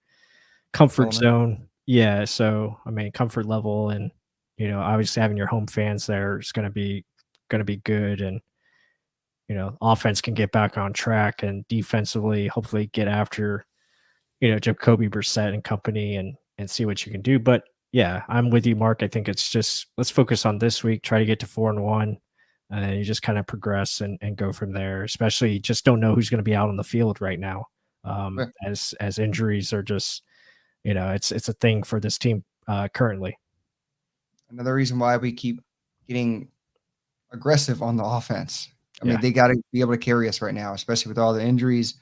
comfort element. zone. Yeah. So I mean, comfort level, and obviously having your home fans there is going to be good, and offense can get back on track, and defensively, hopefully, get after Jacoby Brissett and company, and see what you can do. But yeah, I'm with you, Mark. I think it's just let's focus on this week, try to get to 4-1, and then you just kind of progress and go from there. Especially, just don't know who's going to be out on the field right now, Yeah. as injuries are just it's a thing for this team currently. Another reason why we keep getting aggressive on the offense. I Yeah, mean, they got to be able to carry us right now, especially with all the injuries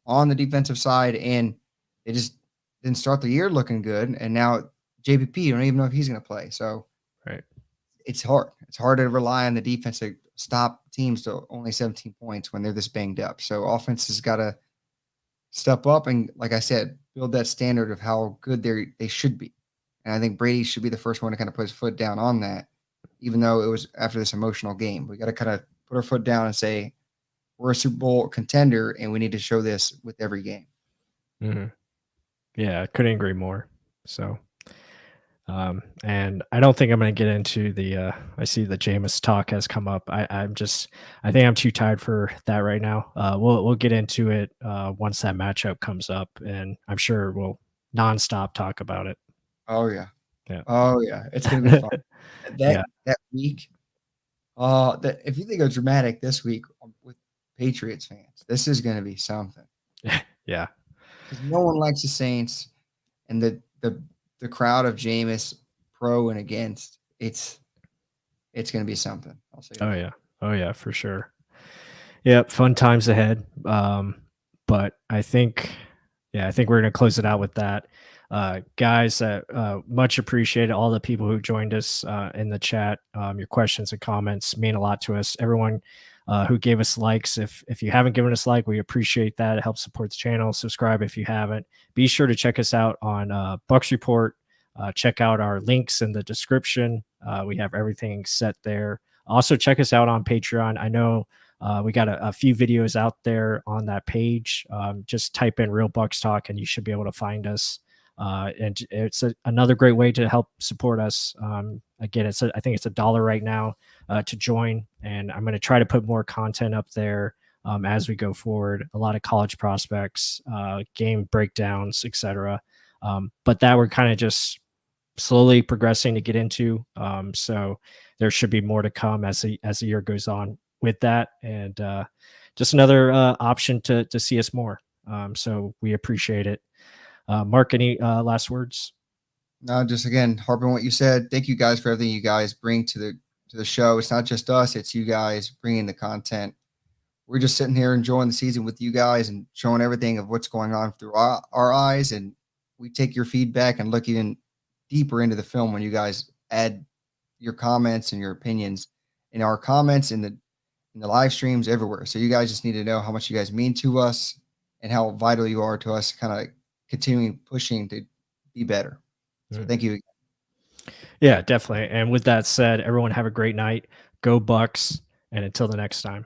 on the defensive side. And they just didn't start the year looking good. And now JPP, you don't even know if he's going to play. So right. it's hard. It's hard to rely on the defense to stop teams to only 17 points when they're this banged up. So offense has got to step up and, like I said, build that standard of how good they should be. And I think Brady should be the first one to kind of put his foot down on that, even though it was after this emotional game. We got to kind of put our foot down and say we're a Super Bowl contender, and we need to show this with every game. Hmm. Yeah, I couldn't agree more. So. And I don't think I'm going to get into I see the Jameis talk has come up. I think I'm too tired for that right now. We'll get into it once that matchup comes up, and I'm sure we'll nonstop talk about it. Oh yeah, Yeah. oh yeah, it's gonna be fun. That Yeah. that week, If you think of dramatic this week with Patriots fans, this is going to be something Yeah. because no one likes the Saints, and the crowd of Jameis pro and against. It's going to be something. I'll say Oh that. yeah. Oh yeah, for sure. Yep, fun times ahead. But I think, yeah, I think we're gonna close it out with that. Guys, much appreciated all the people who joined us in the chat. Your questions and comments mean a lot to us. Everyone who gave us likes, if you haven't given us a like, we appreciate that. It helps support the channel. Subscribe if you haven't. Be sure to check us out on Bucs Report. Check out our links in the description. We have everything set there. Also, check us out on Patreon. I know we got a few videos out there on that page. Just type in Real Bucks Talk and you should be able to find us. And it's another great way to help support us. Again, I think it's $1 right now to join, and I'm going to try to put more content up there as we go forward. A lot of college prospects, game breakdowns, etc. But that we're kind of just slowly progressing to get into. So there should be more to come as the year goes on with that, and just another option to see us more. So we appreciate it. Mark, any last words? No, just again, harping on what you said. Thank you guys for everything you guys bring to the show. It's not just us; it's you guys bringing the content. We're just sitting here enjoying the season with you guys and showing everything of what's going on through our eyes. And we take your feedback and look even deeper into the film when you guys add your comments and your opinions in our comments in the live streams everywhere. So you guys just need to know how much you guys mean to us and how vital you are to us, kind of continuing pushing to be better. So Mm. thank you. Yeah, definitely. And with that said, everyone have a great night. Go Bucks, and until the next time.